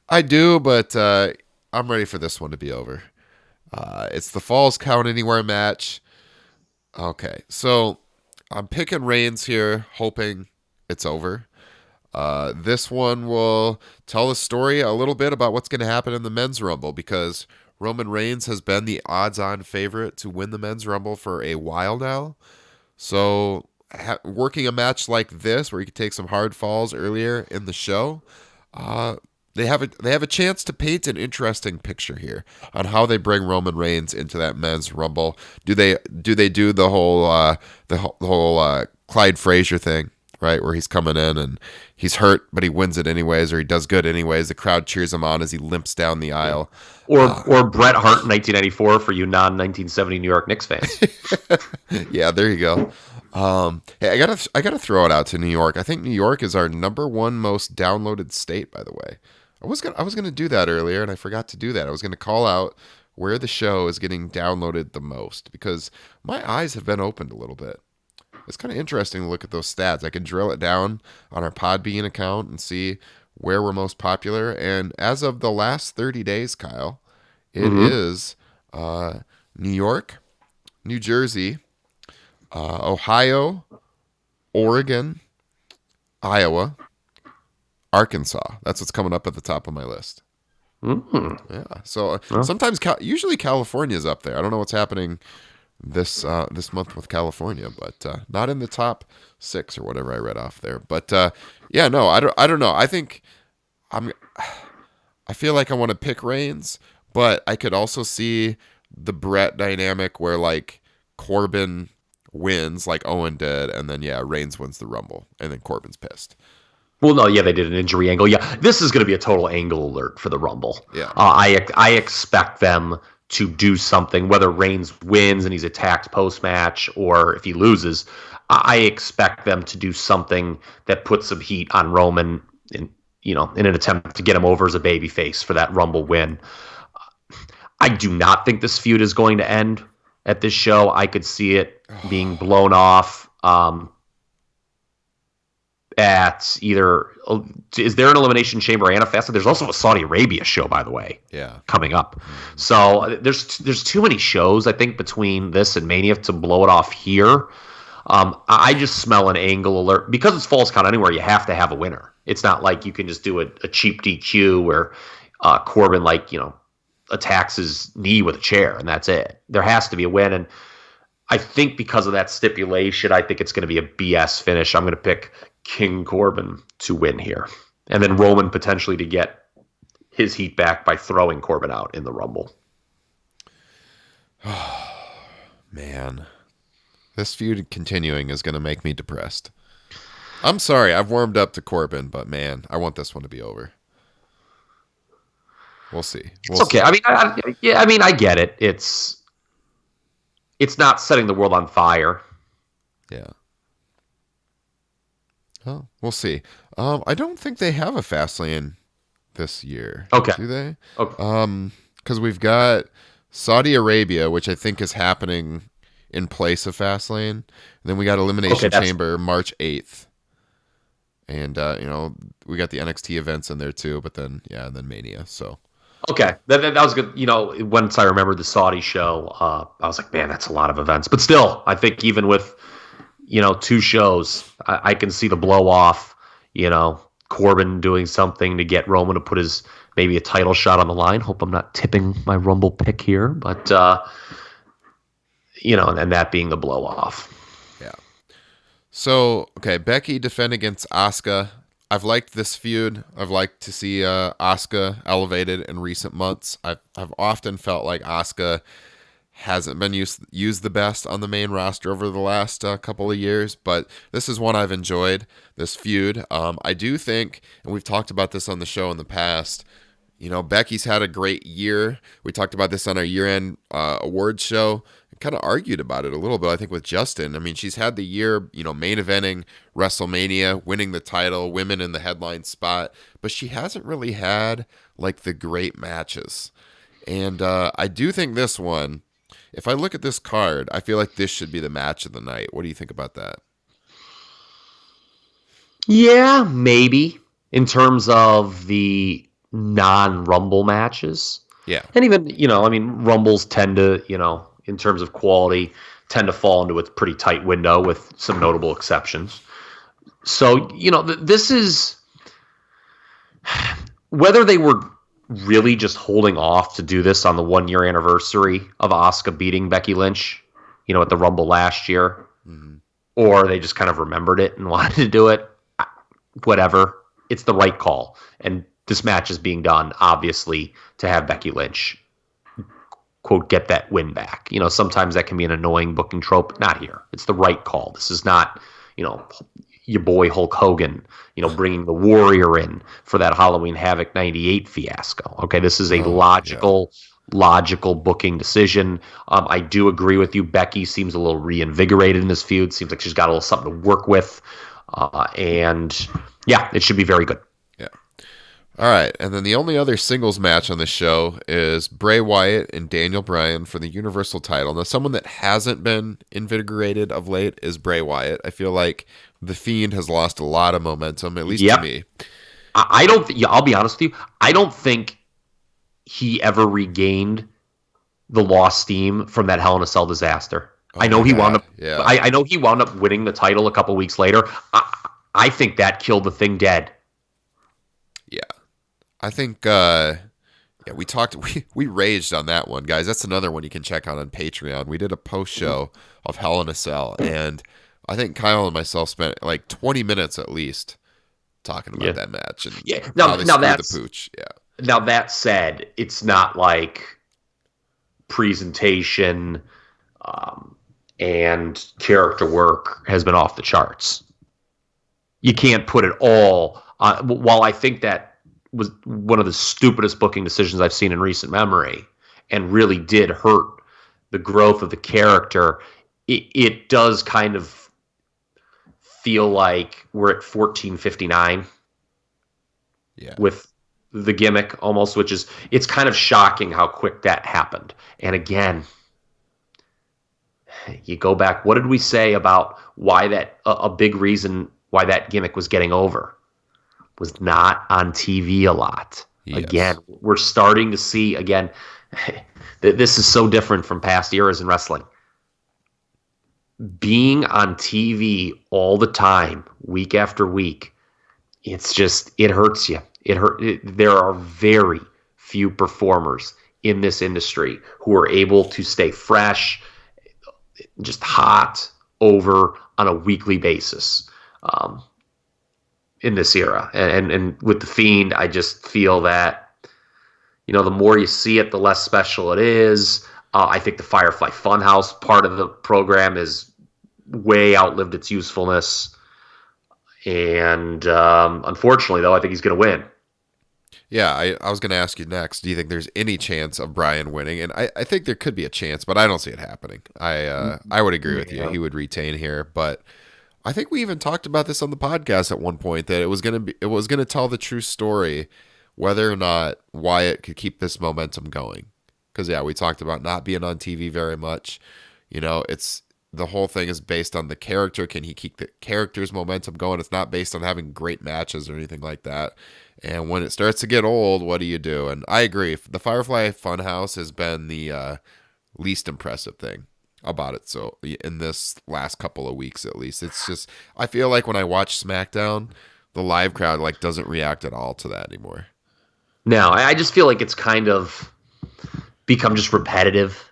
I do, but I'm ready for this one to be over. It's the Falls Count Anywhere match. Okay, so I'm picking Reigns here, hoping it's over. This one will tell the story a little bit about what's going to happen in the Men's Rumble because Roman Reigns has been the odds-on favorite to win the Men's Rumble for a while now. So working a match like this where you could take some hard falls earlier in the show, they have a chance to paint an interesting picture here on how they bring Roman Reigns into that Men's Rumble. Do they do the whole Clyde Frazier thing, right, where he's coming in and he's hurt but he wins it anyways, or he does good anyways? The crowd cheers him on as he limps down the aisle. Or Bret Hart in 1994 for you non-1970 New York Knicks fans. Yeah, there you go. Hey, I gotta throw it out to New York. I think New York is our number one most downloaded state, by the way. I was gonna do that earlier and I forgot to do that. I was gonna call out where the show is getting downloaded the most because my eyes have been opened a little bit. It's kind of interesting to look at those stats. I can drill it down on our Podbean account and see where we're most popular. And as of the last 30 days, Kyle, it is New York, New Jersey, Ohio, Oregon, Iowa, Arkansas. That's what's coming up at the top of my list. Yeah. So sometimes, usually California's up there. I don't know what's happening this month with California, but not in the top 6 or whatever I read off there. But yeah, no, I don't know. I think I feel like I want to pick Reigns, but I could also see the Brett dynamic where like Corbin wins like Owen did, and then Reigns wins the Rumble, and then Corbin's pissed. Well, no, they did an injury angle. Yeah, this is going to be a total angle alert for the Rumble. Yeah, I expect them to do something, whether Reigns wins and he's attacked post-match or if he loses. I expect them to do something that puts some heat on Roman in an attempt to get him over as a babyface for that Rumble win. I do not think this feud is going to end at this show. I could see it being blown off at either. Is there an Elimination Chamber and a Fast? There's also a Saudi Arabia show, by the way, coming up. So there's too many shows, I think, between this and Mania to blow it off here. I just smell an angle alert. Because it's Falls Count Anywhere, you have to have a winner. It's not like you can just do a cheap DQ where Corbin attacks his knee with a chair and that's it. There has to be a win, and I think because of that stipulation, I think it's going to be a BS finish. I'm going to pick King Corbin to win here, and then Roman potentially to get his heat back by throwing Corbin out in the Rumble. Man, this feud continuing is going to make me depressed. I'm sorry, I've warmed up to Corbin, but man, I want this one to be over. We'll see. It's okay. I mean, I get it. It's not setting the world on fire. Yeah. Oh, we'll see. I don't think they have a Fastlane this year. Okay. Do they? Okay. Because we've got Saudi Arabia, which I think is happening in place of Fastlane. And then we got Elimination Chamber March 8th. And, we got the NXT events in there too, but then, and then Mania. So. Okay, that was good. Once I remembered the Saudi show, I was like, man, that's a lot of events. But still, I think even with, 2 shows, I can see the blow off, Corbin doing something to get Roman to put maybe a title shot on the line. Hope I'm not tipping my Rumble pick here, but, and that being the blow off. Yeah. So, okay, Becky defend against Asuka. I've liked this feud. I've liked to see Asuka elevated in recent months. I've often felt like Asuka hasn't been used the best on the main roster over the last couple of years, but this is one I've enjoyed, this feud. I do think, and we've talked about this on the show in the past, Becky's had a great year. We talked about this on our year-end awards show. Kind of argued about it a little bit, I think, with Justin. I mean, she's had the year, main eventing WrestleMania, winning the title, women in the headline spot, but she hasn't really had like the great matches. And I do think this one, if I look at this card, I feel like this should be the match of the night. What do you think about that? Yeah, maybe in terms of the non-Rumble matches. Yeah. And even, Rumbles tend to, in terms of quality, tend to fall into a pretty tight window with some notable exceptions. So, this is whether they were really just holding off to do this on the 1-year anniversary of Asuka beating Becky Lynch, at the Rumble last year, or they just kind of remembered it and wanted to do it. Whatever. It's the right call. And this match is being done, obviously, to have Becky Lynch, quote, get that win back. Sometimes that can be an annoying booking trope. Not here. It's the right call. This is not, your boy Hulk Hogan, bringing the Warrior in for that Halloween Havoc 98 fiasco. Okay, this is a logical booking decision. I do agree with you. Becky seems a little reinvigorated in this feud. Seems like she's got a little something to work with. And yeah, it should be very good. Yeah. All right, and then the only other singles match on the show is Bray Wyatt and Daniel Bryan for the Universal title. Now, someone that hasn't been invigorated of late is Bray Wyatt. I feel like The Fiend has lost a lot of momentum, at least to me. I don't. I'll be honest with you. I don't think he ever regained the lost steam from that Hell in a Cell disaster. I know he wound up. Yeah. I know he wound up winning the title a couple weeks later. I think that killed the thing dead. Yeah. I think, we raged on that one, guys. That's another one you can check out on Patreon. We did a post show of Hell in a Cell, and I think Kyle and myself spent like 20 minutes at least talking about that match. And now that's the pooch. Yeah. Now that said, it's not like presentation and character work has been off the charts. You can't put it all on. While I think that was one of the stupidest booking decisions I've seen in recent memory and really did hurt the growth of the character, it does kind of feel like we're at 1459 with the gimmick almost, which is, it's kind of shocking how quick that happened. And again, you go back, what did we say about why that, a big reason why that gimmick was getting over? Was not on TV a lot. Yes. Again, we're starting to see, again, this is so different from past eras in wrestling. Being on TV all the time, week after week, it's just, it hurts you. There are very few performers in this industry who are able to stay fresh, just hot over on a weekly basis. In this era. And with The Fiend, I just feel that, the more you see it, the less special it is. I think the Firefly Funhouse part of the program is way outlived its usefulness. And unfortunately, though, I think he's going to win. Yeah, I was going to ask you next. Do you think there's any chance of Bryan winning? And I think there could be a chance, but I don't see it happening. I would agree with you. He would retain here, but I think we even talked about this on the podcast at one point, that it was going to tell the true story whether or not Wyatt could keep this momentum going. Because, yeah, we talked about not being on TV very much. You know, the whole thing is based on the character. Can he keep the character's momentum going? It's not based on having great matches or anything like that. And when it starts to get old, what do you do? And I agree. The Firefly Funhouse has been the least impressive thing about it. So in this last couple of weeks, at least, it's just, I feel like when I watch SmackDown, the live crowd like doesn't react at all to that anymore. No, I just feel like it's kind of become just repetitive.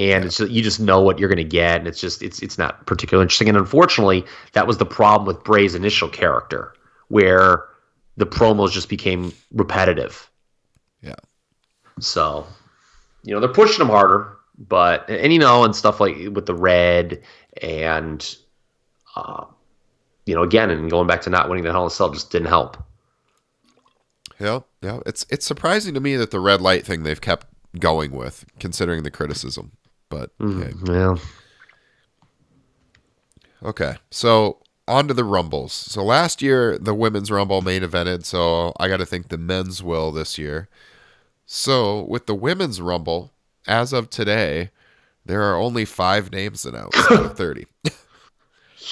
And it's just, you just know what you're going to get, and it's not particularly interesting. And unfortunately, that was the problem with Bray's initial character, where the promos just became repetitive. Yeah. So, they're pushing him harder, and stuff like with the red and, again, and going back to not winning the Hell in a Cell just didn't help. Yeah. It's surprising to me that the red light thing they've kept going with, considering the criticism. But okay. Yeah. Okay, so on to the Rumbles. So last year, the Women's Rumble main evented, so I got to think the men's will this year. So with the Women's Rumble, as of today, there are only 5 names announced out of 30.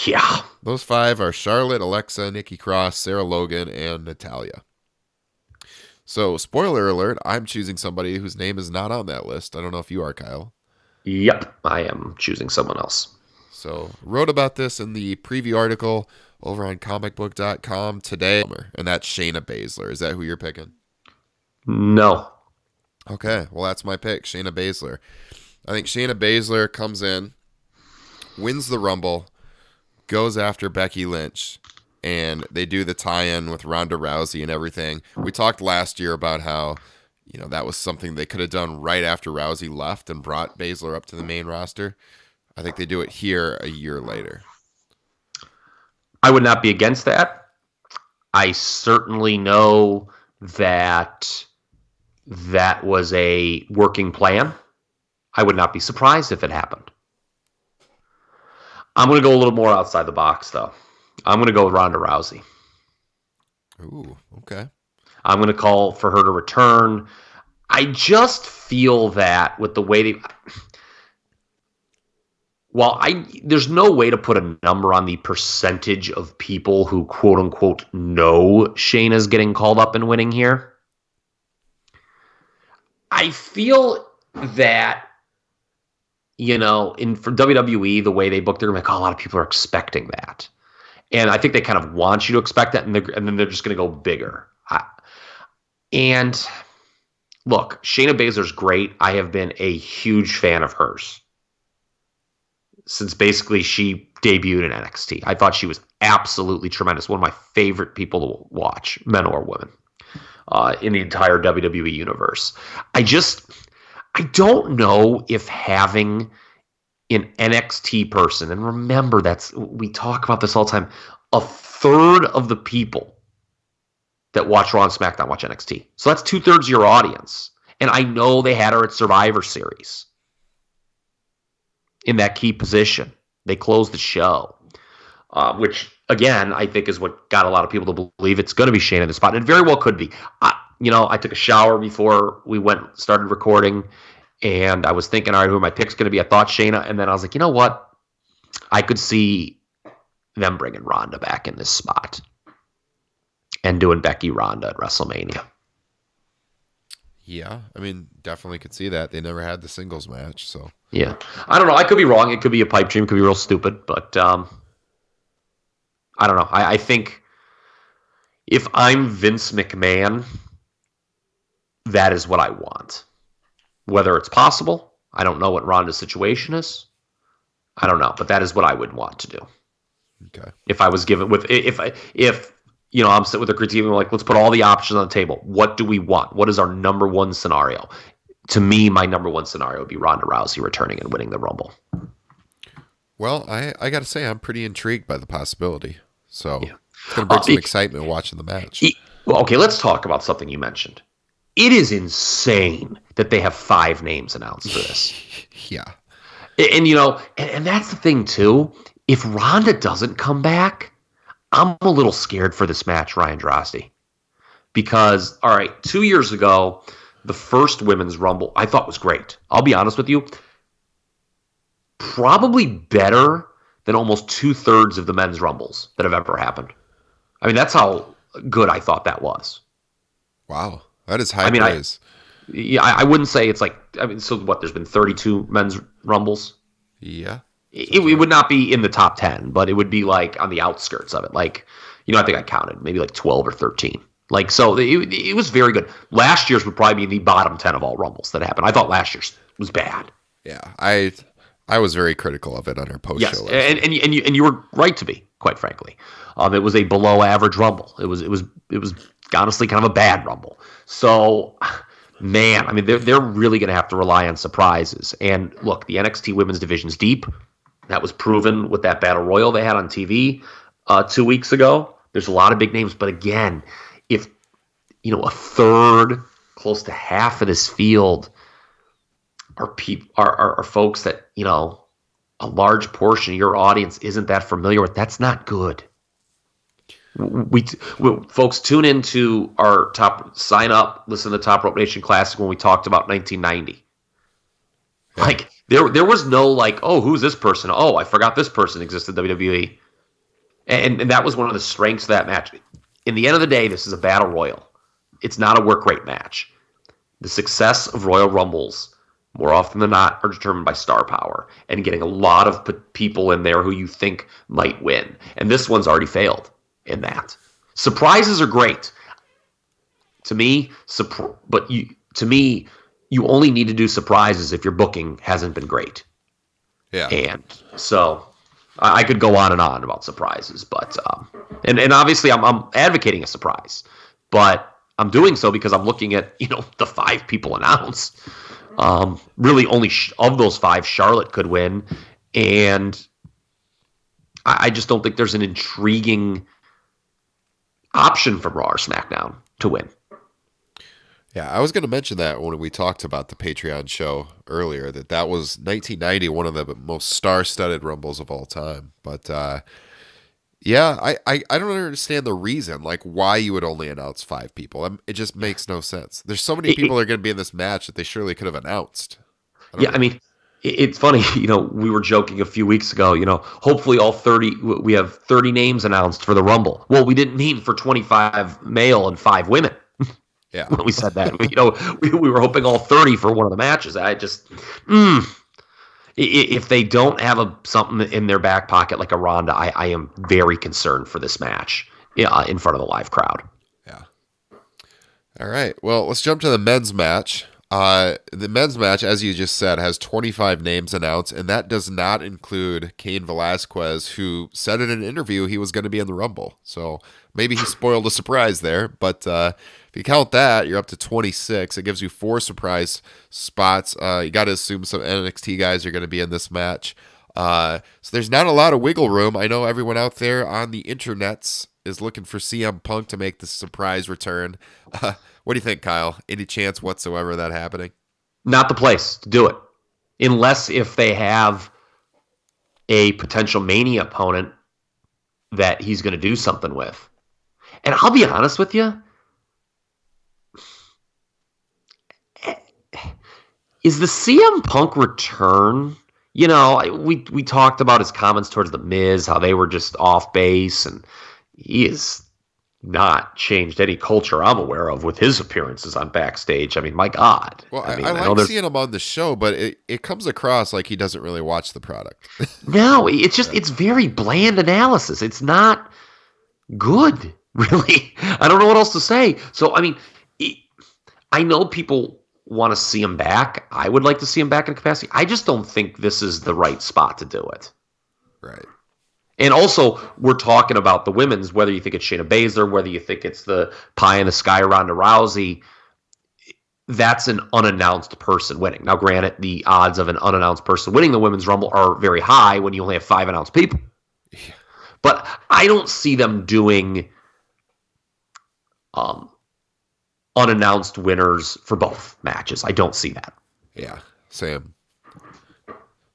Yeah. Those 5 are Charlotte, Alexa, Nikki Cross, Sarah Logan, and Natalya. So, spoiler alert, I'm choosing somebody whose name is not on that list. I don't know if you are, Kyle. Yep, I am choosing someone else. So, wrote about this in the preview article over on comicbook.com today, and that's Shayna Baszler. Is that who you're picking? No. Okay, well, that's my pick, Shayna Baszler. I think Shayna Baszler comes in, wins the Rumble, goes after Becky Lynch, and they do the tie-in with Ronda Rousey and everything. We talked last year about how that was something they could have done right after Rousey left and brought Baszler up to the main roster. I think they do it here a year later. I would not be against that. I certainly know that was a working plan. I would not be surprised if it happened. I'm going to go a little more outside the box, though. I'm going to go with Ronda Rousey. Ooh, okay. I'm going to call for her to return. I just feel that with the way there's no way to put a number on the percentage of people who quote unquote know Shayna's getting called up and winning here. I feel that, for WWE, the way they booked it, like, a lot of people are expecting that. And I think they kind of want you to expect that, and then they're just going to go bigger. And look, Shayna Baszler's great. I have been a huge fan of hers since basically she debuted in NXT. I thought she was absolutely tremendous. One of my favorite people to watch, men or women, in the entire WWE universe. I don't know if having an NXT person, and remember, we talk about this all the time, a third of the people that watch Raw and SmackDown watch NXT. So that's 2/3 of your audience. And I know they had her at Survivor Series in that key position. They closed the show, which, again, I think is what got a lot of people to believe it's going to be Shayna in the spot. And it very well could be. I took a shower before we started recording, and I was thinking, all right, who are my picks going to be? I thought Shayna, and then I was like, you know what? I could see them bringing Ronda back in this spot and doing Becky Ronda at WrestleMania. Yeah, I mean, definitely could see that. They never had the singles match, so. Yeah. I don't know. I could be wrong. It could be a pipe dream. It could be real stupid, but I don't know. I think if I'm Vince McMahon, that is what I want. Whether it's possible, I don't know what Ronda's situation is. I don't know, but that is what I would want to do. Okay. If I was given I'm sitting with a critique and we're like, let's put all the options on the table. What do we want? What is our number one scenario? To me, my number one scenario would be Ronda Rousey returning and winning the Rumble. Well, I got to say, I'm pretty intrigued by the possibility. So it's going to bring some excitement watching the match. Well, okay, let's talk about something you mentioned. It is insane that they have 5 names announced for this. Yeah. And that's the thing, too. If Ronda doesn't come back, I'm a little scared for this match, Ryan Drosty. Because, all right, 2 years ago, the first Women's Rumble I thought was great. I'll be honest with you. Probably better than almost 2/3 of the Men's Rumbles that have ever happened. I mean, that's how good I thought that was. Wow. That is high praise. I wouldn't say it's like, so what, there's been 32 Men's Rumbles? Yeah. It would not be in the top 10, but it would be like on the outskirts of it. Like, I think I counted maybe like 12 or 13. Like, so it was very good. Last year's would probably be in the bottom 10 of all Rumbles that happened. I thought last year's was bad. Yeah. I was very critical of it on our post show. Yes, and you were right to be, quite frankly. It was a below average Rumble. It was honestly kind of a bad Rumble. So, man, I mean, they're really going to have to rely on surprises. And look, the NXT Women's Division's deep. That was proven with that Battle Royal they had on TV 2 weeks ago. There's a lot of big names, but again, if a third, close to half of this field are folks that a large portion of your audience isn't that familiar with, that's not good. Folks, tune into our sign up, listen to the Top Rope Nation Classic when we talked about 1990. Yeah. Like there was no like, oh, who's this person? Oh, I forgot this person existed in WWE. And that was one of the strengths of that match. In the end of the day, this is a battle royal. It's not a work rate match. The success of Royal Rumbles, more often than not, are determined by star power and getting a lot of people in there who you think might win. And this one's already failed in that. Surprises are great. To me, you only need to do surprises if your booking hasn't been great. Yeah. And so I could go on and on about surprises, but and obviously I'm advocating a surprise, but I'm doing so because I'm looking at the 5 people announced. Really, only of those 5, Charlotte could win, and I just don't think there's an intriguing option from Raw or SmackDown to win. Yeah, I was going to mention that when we talked about the Patreon show earlier, that was 1990, one of the most star-studded Rumbles of all time. But yeah, I don't understand the reason, like why you would only announce 5 people. It just makes no sense. There's so many people that are going to be in this match that they surely could have announced. I mean, it's funny. We were joking a few weeks ago. Hopefully all 30. We have 30 names announced for the Rumble. Well, we didn't mean for 25 male and 5 women. Yeah, when we said that, we were hoping all 30 for one of the matches. I just, if they don't have something in their back pocket like a Ronda, I am very concerned for this match in front of the live crowd. Yeah. All right. Well, let's jump to the men's match. The men's match, as you just said, has 25 names announced, and that does not include Cain Velasquez, who said in an interview he was going to be in the Rumble. So maybe he spoiled a surprise there, but if you count that, you're up to 26. It gives you 4 surprise spots. You got to assume some NXT guys are going to be in this match. So there's not a lot of wiggle room. I know everyone out there on the internets is looking for CM Punk to make the surprise return. What do you think, Kyle? Any chance whatsoever of that happening? Not the place to do it. Unless if they have a potential Mania opponent that he's going to do something with. And I'll be honest with you. Is the CM Punk return, we talked about his comments towards The Miz, how they were just off base, and he has not changed any culture I'm aware of with his appearances on backstage. I mean, my God. Well, I like seeing him on the show, but it comes across like he doesn't really watch the product. No, it's very bland analysis. It's not good, really. I don't know what else to say. So, I mean, I know people want to see him back. I would like to see him back in capacity. I just don't think this is the right spot to do it. Right. And also, we're talking about the women's, whether you think it's Shayna Baszler, whether you think it's the pie in the sky Ronda Rousey, that's an unannounced person winning. Now, granted, the odds of an unannounced person winning the Women's Rumble are very high when you only have 5 announced people. Yeah. But I don't see them doing unannounced winners for both matches. I don't see that. Yeah, same.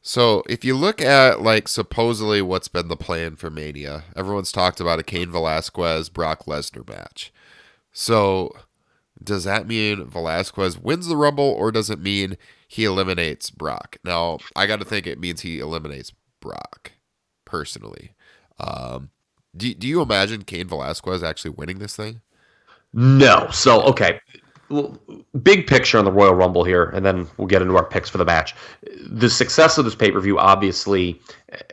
So if you look at like supposedly what's been the plan for Mania, everyone's talked about a Cain Velasquez Brock Lesnar match. So does that mean Velasquez wins the Rumble, or does it mean he eliminates Brock? Now, I got to think it means he eliminates Brock, personally. Do you imagine Cain Velasquez actually winning this thing? No. So, okay. Well, big picture on the Royal Rumble here, and then we'll get into our picks for the match. The success of this pay-per-view, obviously,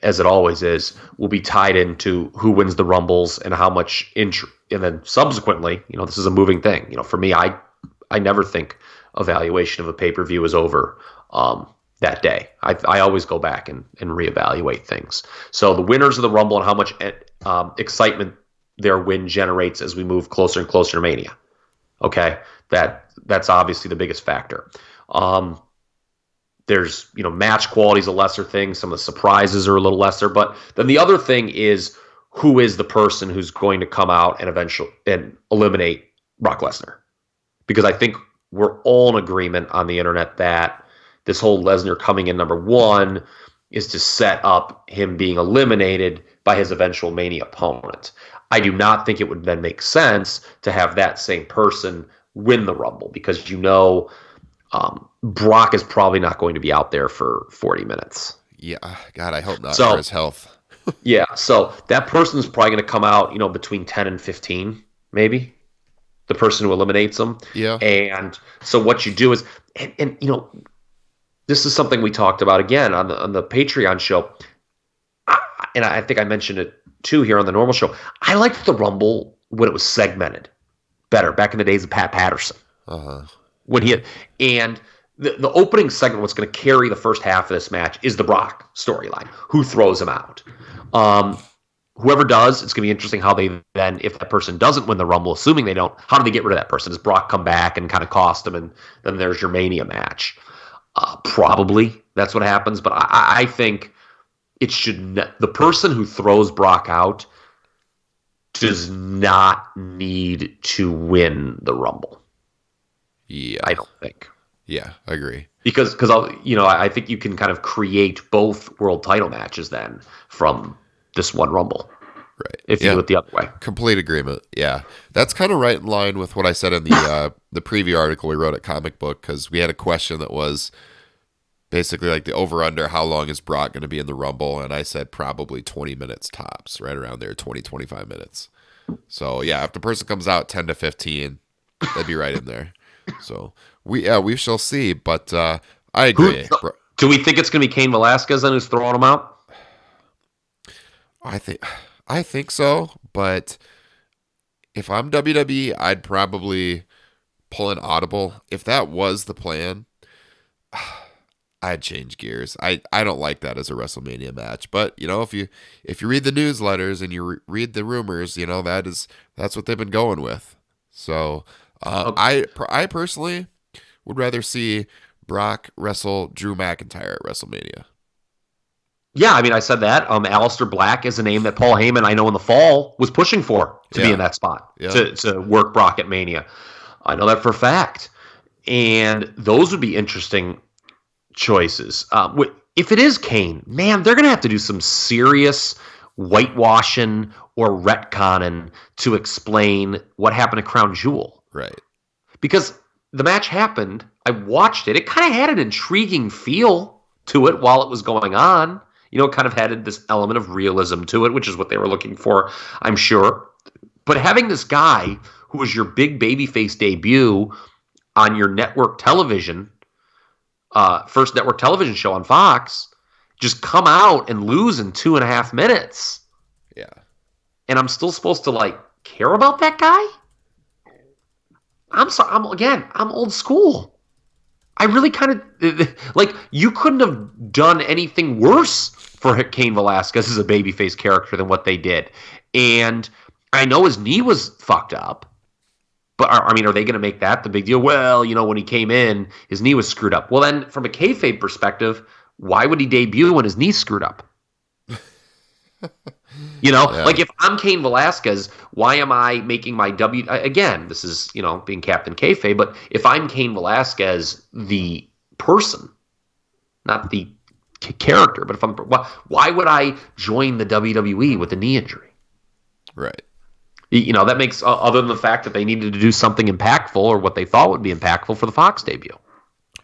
as it always is, will be tied into who wins the Rumbles and how much and then subsequently, this is a moving thing. For me, I never think evaluation of a pay-per-view is over that day. I always go back and reevaluate things. So the winners of the Rumble and how much excitement their win generates as we move closer and closer to Mania. Okay, that's obviously the biggest factor. There's match quality is a lesser thing. Some of the surprises are a little lesser, but then the other thing is who is the person who's going to come out and eventually eliminate Brock Lesnar? Because I think we're all in agreement on the internet that this whole Lesnar coming in number one is to set up him being eliminated by his eventual Mania opponent. I do not think it would then make sense to have that same person win the Rumble because Brock is probably not going to be out there for 40 minutes. Yeah, God, I hope not for his health. Yeah, so that person's probably going to come out, between 10 and 15, maybe, the person who eliminates them. Yeah. And so what you do is, and this is something we talked about again on the Patreon show, and I think I mentioned it too here on the normal show. I liked the Rumble when it was segmented better back in the days of Pat Patterson. When and the opening segment, what's going to carry the first half of this match is the Brock storyline. Who throws him out? Whoever does, it's going to be interesting how they then, if that person doesn't win the Rumble, assuming they don't, how do they get rid of that person? Does Brock come back and kind of cost him, and then there's your Mania match? Probably that's what happens, but I think it should. The person who throws Brock out does not need to win the Rumble. Yeah, I don't think. Yeah, I agree. Because I think you can kind of create both world title matches then from this one Rumble. Right. If you do it the other way. Complete agreement. Yeah. That's kind of right in line with what I said in the preview article we wrote at Comic Book, because we had a question that was basically like the over-under, how long is Brock going to be in the Rumble? And I said probably 20 minutes tops, right around there, 20, 25 minutes. So, yeah, if the person comes out 10 to 15, that'd be right in there. So, we shall see, but I agree. Do we think it's going to be Cain Velasquez then who's throwing him out? I think so, but if I'm WWE, I'd probably pull an audible. If that was the plan, I'd change gears. I don't like that as a WrestleMania match, but if you read the newsletters and you read the rumors, that's what they've been going with. So I personally would rather see Brock wrestle Drew McIntyre at WrestleMania. Yeah, I mean, I said that. Aleister Black is a name that Paul Heyman, I know in the fall, was pushing for to be in that spot, to work Brock at Mania. I know that for a fact. And those would be interesting choices. If it is Cain, man, they're going to have to do some serious whitewashing or retconning to explain what happened to Crown Jewel. Right. Because the match happened, I watched it, it kind of had an intriguing feel to it while it was going on. It kind of had this element of realism to it, which is what they were looking for, I'm sure. But having this guy who was your big babyface debut on your network television, first network television show on Fox, just come out and lose in 2.5 minutes. Yeah. And I'm still supposed to, care about that guy? I'm sorry. I'm old school. I really kind of, you couldn't have done anything worse for Cain Velasquez as a babyface character than what they did. And I know his knee was fucked up, but are they going to make that the big deal? Well, when he came in, his knee was screwed up. Well, then from a kayfabe perspective, why would he debut when his knee's screwed up? If I'm Cain Velasquez, why am I making my again, this is, being Captain Kayfabe, but if I'm Cain Velasquez, the person, not the character, but why would I join the WWE with a knee injury? Right. That makes, other than the fact that they needed to do something impactful or what they thought would be impactful for the Fox debut.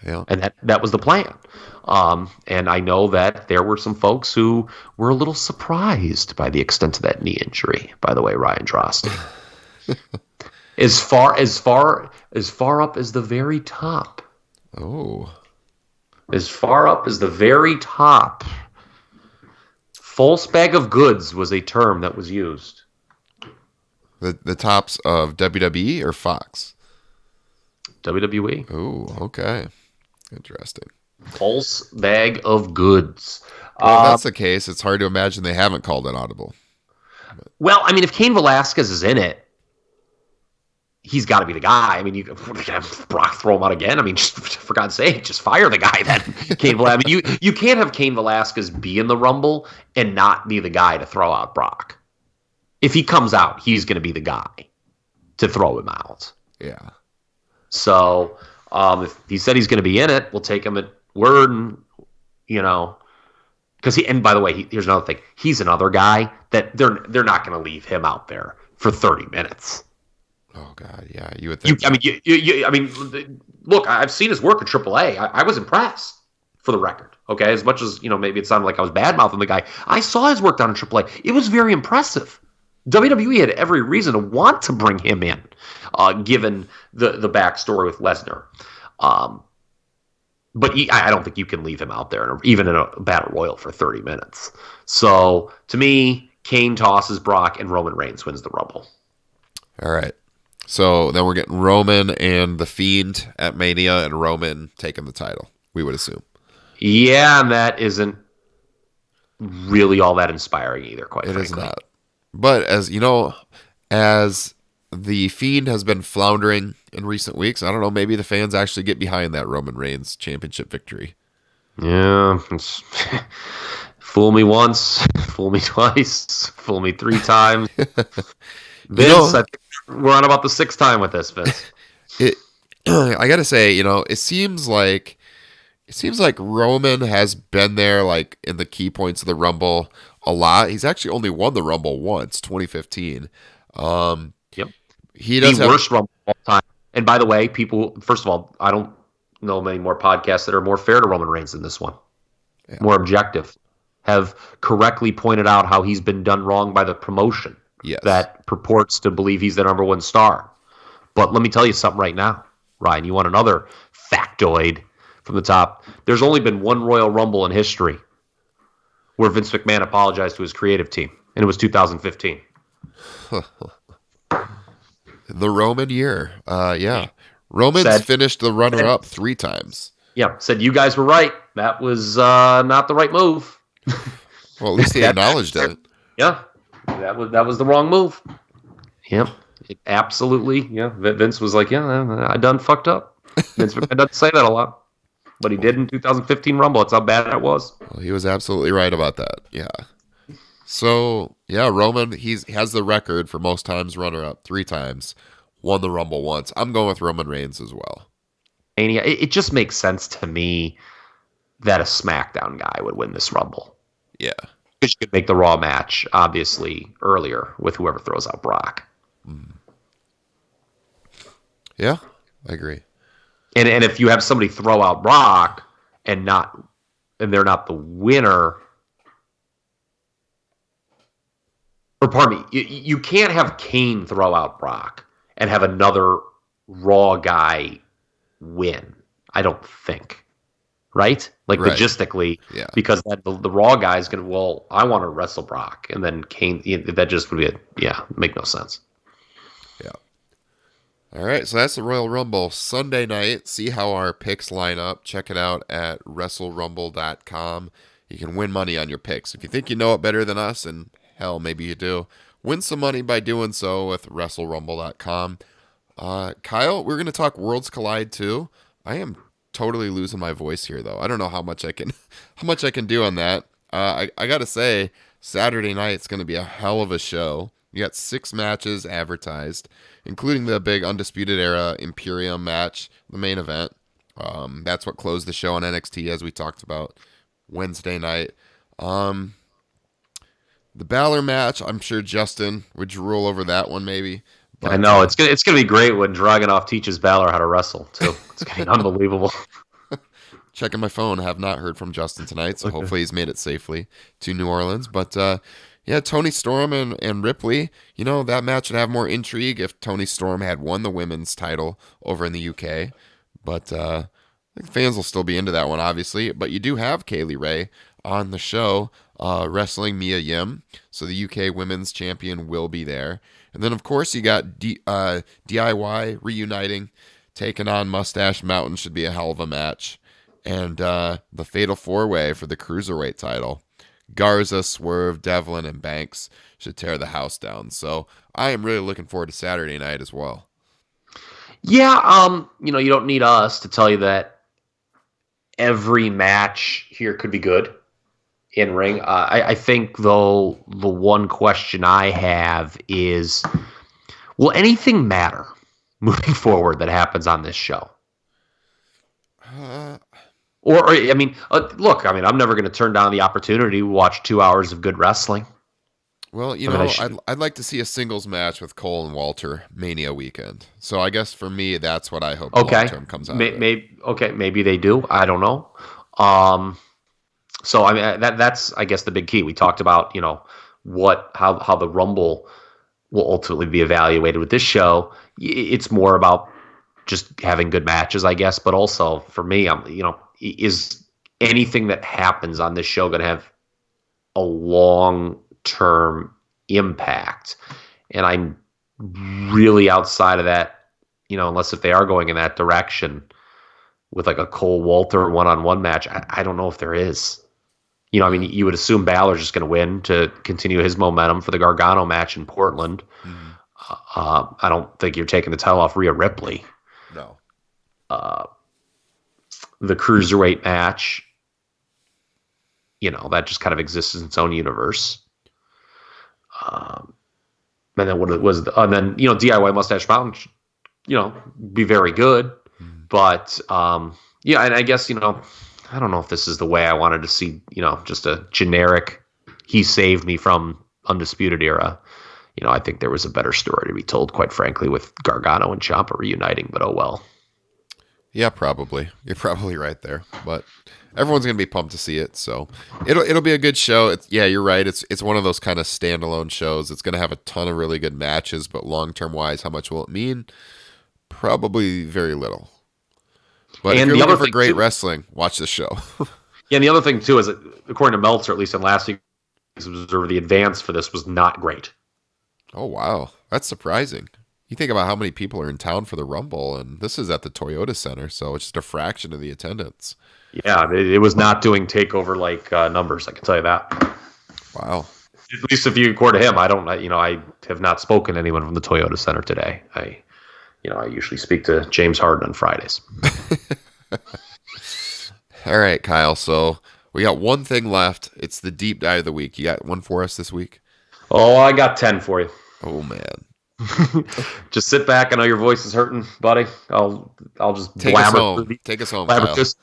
Yeah. And that was the plan. And I know that there were some folks who were a little surprised by the extent of that knee injury, by the way, Ryan Drost. As far up as the very top. Oh. As far up as the very top. False bag of goods was a term that was used. The tops of WWE or Fox? WWE. Oh, okay. Interesting. False bag of goods. Well, if that's the case, it's hard to imagine they haven't called an audible. Well, I mean, if Cain Velasquez is in it, he's got to be the guy. I mean, you can have Brock throw him out again. I mean, just for God's sake, just fire the guy then. Cain Velasquez. I mean, you can't have Cain Velasquez be in the Rumble and not be the guy to throw out Brock. If he comes out, he's going to be the guy to throw him out. Yeah. So if he said he's going to be in it, we'll take him at word, and, because and by the way, here's another thing. He's another guy that they're not going to leave him out there for 30 minutes. Oh God, yeah, you would think. I mean, look, I've seen his work at AAA. I was impressed, for the record. Okay, as much as maybe it sounded like I was bad mouthing the guy. I saw his work down in AAA. It was very impressive. WWE had every reason to want to bring him in, given the backstory with Lesnar. But I don't think you can leave him out there, even in a battle royal, for 30 minutes. So, to me, Kane tosses Brock, and Roman Reigns wins the Rumble. All right. So then we're getting Roman and The Fiend at Mania, and Roman taking the title, we would assume. Yeah, and that isn't really all that inspiring either, quite frankly. It is not. But as you know, as The Fiend has been floundering in recent weeks, I don't know, maybe the fans actually get behind that Roman Reigns championship victory. Yeah. Fool me once, fool me twice, fool me 3 times. Vince, I think we're on about the 6th time with this, Vince. I gotta say, it seems like Roman has been there, like, in the key points of the Rumble a lot. He's actually only won the Rumble once, 2015. Yep. He does the worst Rumble of all time. And by the way, people, first of all, I don't know many more podcasts that are more fair to Roman Reigns than this one. Yeah. More objective. Have correctly pointed out how he's been done wrong by the promotion. Yes. That purports to believe he's the number 1 star. But let me tell you something right now, Ryan. You want another factoid from the top? There's only been one Royal Rumble in history where Vince McMahon apologized to his creative team, and it was 2015. The Roman year. Yeah. Roman's finished the runner-up 3 times. Yeah, said you guys were right. That was not the right move. Well, at least he acknowledged it. Yeah, that was the wrong move. Yep, absolutely. Yeah, Vince was like, yeah, I done fucked up. Vince McMahon doesn't say that a lot, but he did in 2015 Rumble. That's how bad that was. Well, he was absolutely right about that. Yeah. So, yeah, Roman, he has the record for most times runner-up 3 times, won the Rumble once. I'm going with Roman Reigns as well. It just makes sense to me that a SmackDown guy would win this Rumble. Yeah. Because you could make the Raw match, obviously, earlier with whoever throws out Brock. Yeah, I agree. And if you have somebody throw out Brock and they're not the winner, or pardon me, you can't have Kane throw out Brock and have another Raw guy win. I don't think. Right? Like, right. Logistically, yeah. Because the Raw guy is going to, well, I want to wrestle Brock. And then Kane, that just would be make no sense. Yeah. All right, so that's the Royal Rumble Sunday night. See how our picks line up. Check it out at WrestleRumble.com. You can win money on your picks. If you think you know it better than us, and hell, maybe you do, win some money by doing so with WrestleRumble.com. Kyle, we're going to talk Worlds Collide too. I am totally losing my voice here, though. I don't know how much I can do on that. I got to say, Saturday night's going to be a hell of a show. You got 6 matches advertised, including the big Undisputed Era Imperium match, the main event. That's what closed the show on NXT, as we talked about Wednesday night. The Balor match, I'm sure Justin would drool over that one maybe. But, I know it's gonna be great when Dragunov teaches Balor how to wrestle too. It's gonna be unbelievable. Checking my phone, have not heard from Justin tonight, so hopefully he's made it safely to New Orleans. But yeah, Tony Storm and Ripley, that match would have more intrigue if Tony Storm had won the women's title over in the UK. But I think fans will still be into that one, obviously. But you do have Kaylee Ray on the show wrestling Mia Yim, so the UK women's champion will be there. And then, of course, you got DIY reuniting, taking on Mustache Mountain. Should be a hell of a match. And the Fatal 4-Way for the Cruiserweight title. Garza, Swerve, Devlin, and Banks should tear the house down. So I am really looking forward to Saturday night as well. Yeah, you don't need us to tell you that every match here could be good in ring. I think, though, the one question I have is, will anything matter moving forward that happens on this show? Or look, I'm never going to turn down the opportunity to watch 2 hours of good wrestling. Well, I'd like to see a singles match with Cole and Walter Mania weekend. So I guess for me, that's what I hope long term comes out. Maybe they do. I don't know. So that's I guess the big key. We talked about how the Rumble will ultimately be evaluated with this show. It's more about just having good matches, I guess. But also for me, is anything that happens on this show going to have a long-term impact? And I'm really outside of that, unless if they are going in that direction with like a Cole Walter one-on-one match. I don't know if there is. You would assume Balor's just going to win to continue his momentum for the Gargano match in Portland. Mm-hmm. I don't think you're taking the title off Rhea Ripley. No. The Cruiserweight match, that just kind of exists in its own universe. And then what it was, and then DIY Mustache Mountain, be very good, but and I guess I don't know if this is the way I wanted to see, just a generic, he saved me from Undisputed Era. I think there was a better story to be told, quite frankly, with Gargano and Ciampa reuniting, but oh well. Yeah, probably. You're probably right there, but everyone's gonna be pumped to see it. So it'll be a good show. You're right. It's one of those kind of standalone shows. It's gonna have a ton of really good matches, but long term wise, how much will it mean? Probably very little. But if you're looking for great wrestling, watch the show. Yeah, and the other thing too is that according to Meltzer, at least in last week's Observer, the advance for this was not great. Oh wow, that's surprising. You think about how many people are in town for the Rumble, and this is at the Toyota Center, so it's just a fraction of the attendance. Yeah, it was not doing takeover like numbers. I can tell you that. Wow. At least if you accord to him, I have not spoken to anyone from the Toyota Center today. I usually speak to James Harden on Fridays. All right, Kyle. So we got one thing left. It's the deep dive of the week. You got one for us this week? Oh, I got 10 for you. Oh man. Just sit back. I know your voice is hurting, buddy. I'll just take us home. Take us home.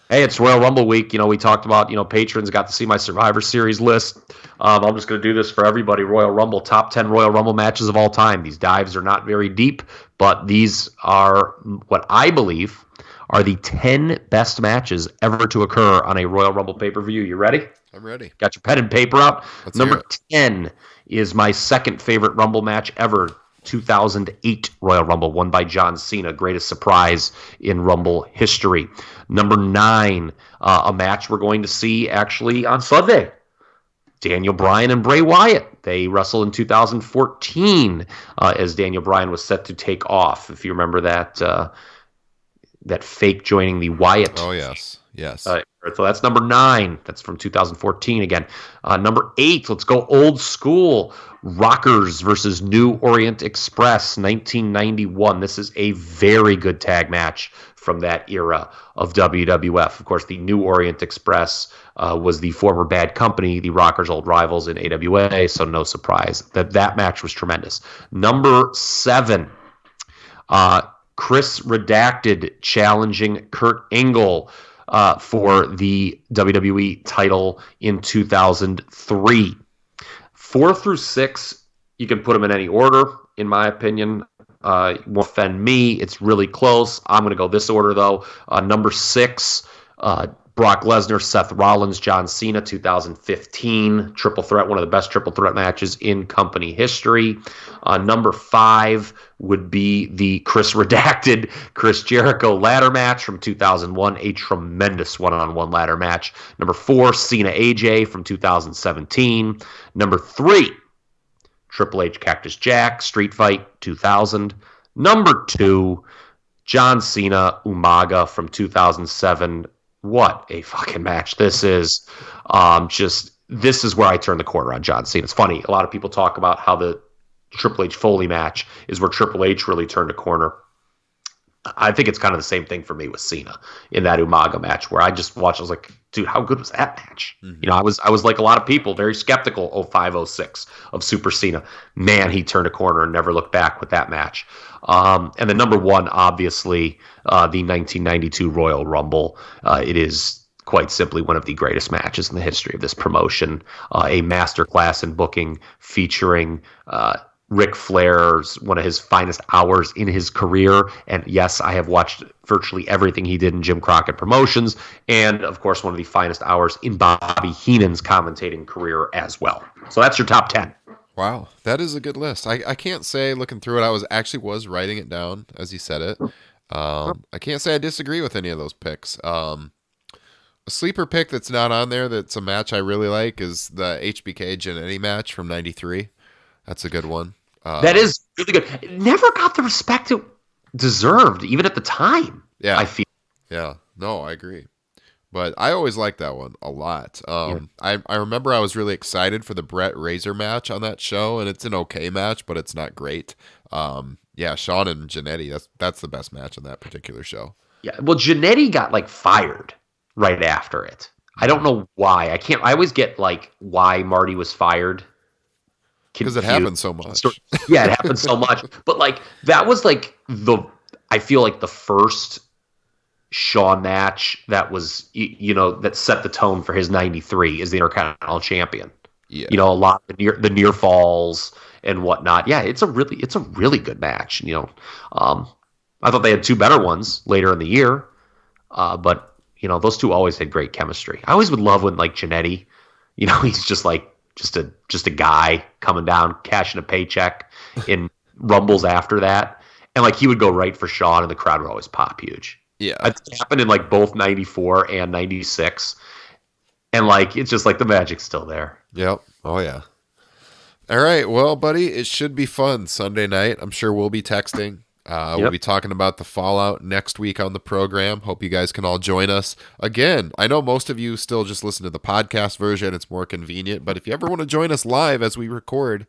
Hey, it's Royal Rumble week. We talked about patrons got to see my Survivor Series list. I'm just going to do this for everybody. Royal Rumble, top 10 Royal Rumble matches of all time. These dives are not very deep, but these are what I believe are the 10 best matches ever to occur on a Royal Rumble pay-per-view. You ready? I'm ready. Got your pen and paper out? Number 10 is my second favorite Rumble match ever. 2008 Royal Rumble, won by John Cena. Greatest surprise in Rumble history. Number 9, a match we're going to see actually on Sunday. Daniel Bryan and Bray Wyatt. They wrestled in 2014 as Daniel Bryan was set to take off. If you remember that fake joining the Wyatt. Oh, yes. Yes. So that's number 9. That's from 2014 again. Number 8, let's go old school. Rockers versus New Orient Express, 1991. This is a very good tag match from that era of WWF. Of course, the New Orient Express was the former Bad Company, the Rockers' old rivals in AWA, so no surprise that match was tremendous. Number 7, Chris Redacted challenging Kurt Angle for the WWE title in 2003. 4 through 6, you can put them in any order, in my opinion. Won't offend me. It's really close. I'm going to go this order, though. Number 6, Brock Lesnar, Seth Rollins, John Cena, 2015. Triple threat, one of the best triple threat matches in company history. Number 5 would be the Chris Redacted Chris Jericho ladder match from 2001, a tremendous one-on-one ladder match. Number 4, Cena AJ from 2017. Number 3, Triple H Cactus Jack, Street Fight, 2000. Number 2, John Cena Umaga from 2007. What a fucking match this is. This is where I turn the corner on John Cena. It's funny. A lot of people talk about how the Triple H Foley match is where Triple H really turned a corner. I think it's kind of the same thing for me with Cena in that Umaga match, where I just watched. I was like, dude, how good was that match? Mm-hmm. I was like a lot of people, very skeptical 05-06 of Super Cena. Man, he turned a corner and never looked back with that match. And the number 1, obviously, the 1992 Royal Rumble. It is quite simply one of the greatest matches in the history of this promotion. A masterclass in booking featuring Ric Flair's one of his finest hours in his career. And yes, I have watched virtually everything he did in Jim Crockett Promotions. And of course, one of the finest hours in Bobby Heenan's commentating career as well. So that's your top 10. Wow, that is a good list. I can't say, looking through it, I was writing it down as you said it. I can't say I disagree with any of those picks. A sleeper pick that's not on there that's a match I really like is the HBK Jannetty match from 93. That's a good one. That is really good. It never got the respect it deserved, even at the time. Yeah, I feel. Yeah, no, I agree. But I always liked that one a lot. I remember I was really excited for the Brett Razor match on that show, and it's an okay match, but it's not great. Yeah, Shawn and Jannetty, that's the best match on that particular show. Yeah, well, Jannetty got fired right after it. I don't know why. I always get why Marty was fired. Because it happened so much. Yeah, it happened so much. But that was I feel like the first Shawn match that was that set the tone for his 93 as the Intercontinental Champion. Yeah. A lot of the near falls and whatnot. Yeah, it's a really good match. I thought they had 2 better ones later in the year. But those 2 always had great chemistry. I always would love when Jannetty, he's just just a guy coming down, cashing a paycheck in Rumbles after that. And he would go right for Shawn and the crowd would always pop huge. Yeah. It happened in both 94 and 96. And it's just the magic's still there. Yep. Oh yeah. All right. Well, buddy, it should be fun Sunday night. I'm sure we'll be texting. We'll be talking about the fallout next week on the program. Hope you guys can all join us. Again, I know most of you still just listen to the podcast version. It's more convenient. But if you ever want to join us live as we record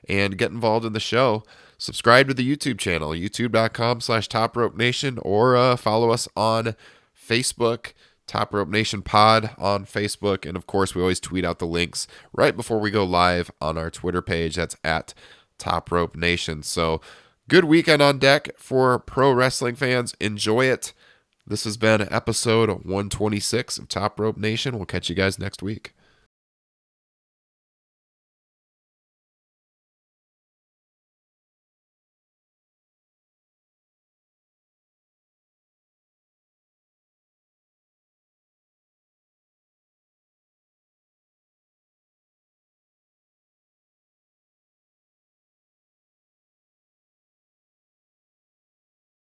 and get involved in the show, subscribe to the YouTube channel, youtube.com/TopRopeNation, or follow us on Facebook, Top Rope Nation Pod on Facebook. And of course, we always tweet out the links right before we go live on our Twitter page. That's at Top Rope Nation. So good weekend on deck for pro wrestling fans. Enjoy it. This has been episode 126 of Top Rope Nation. We'll catch you guys next week.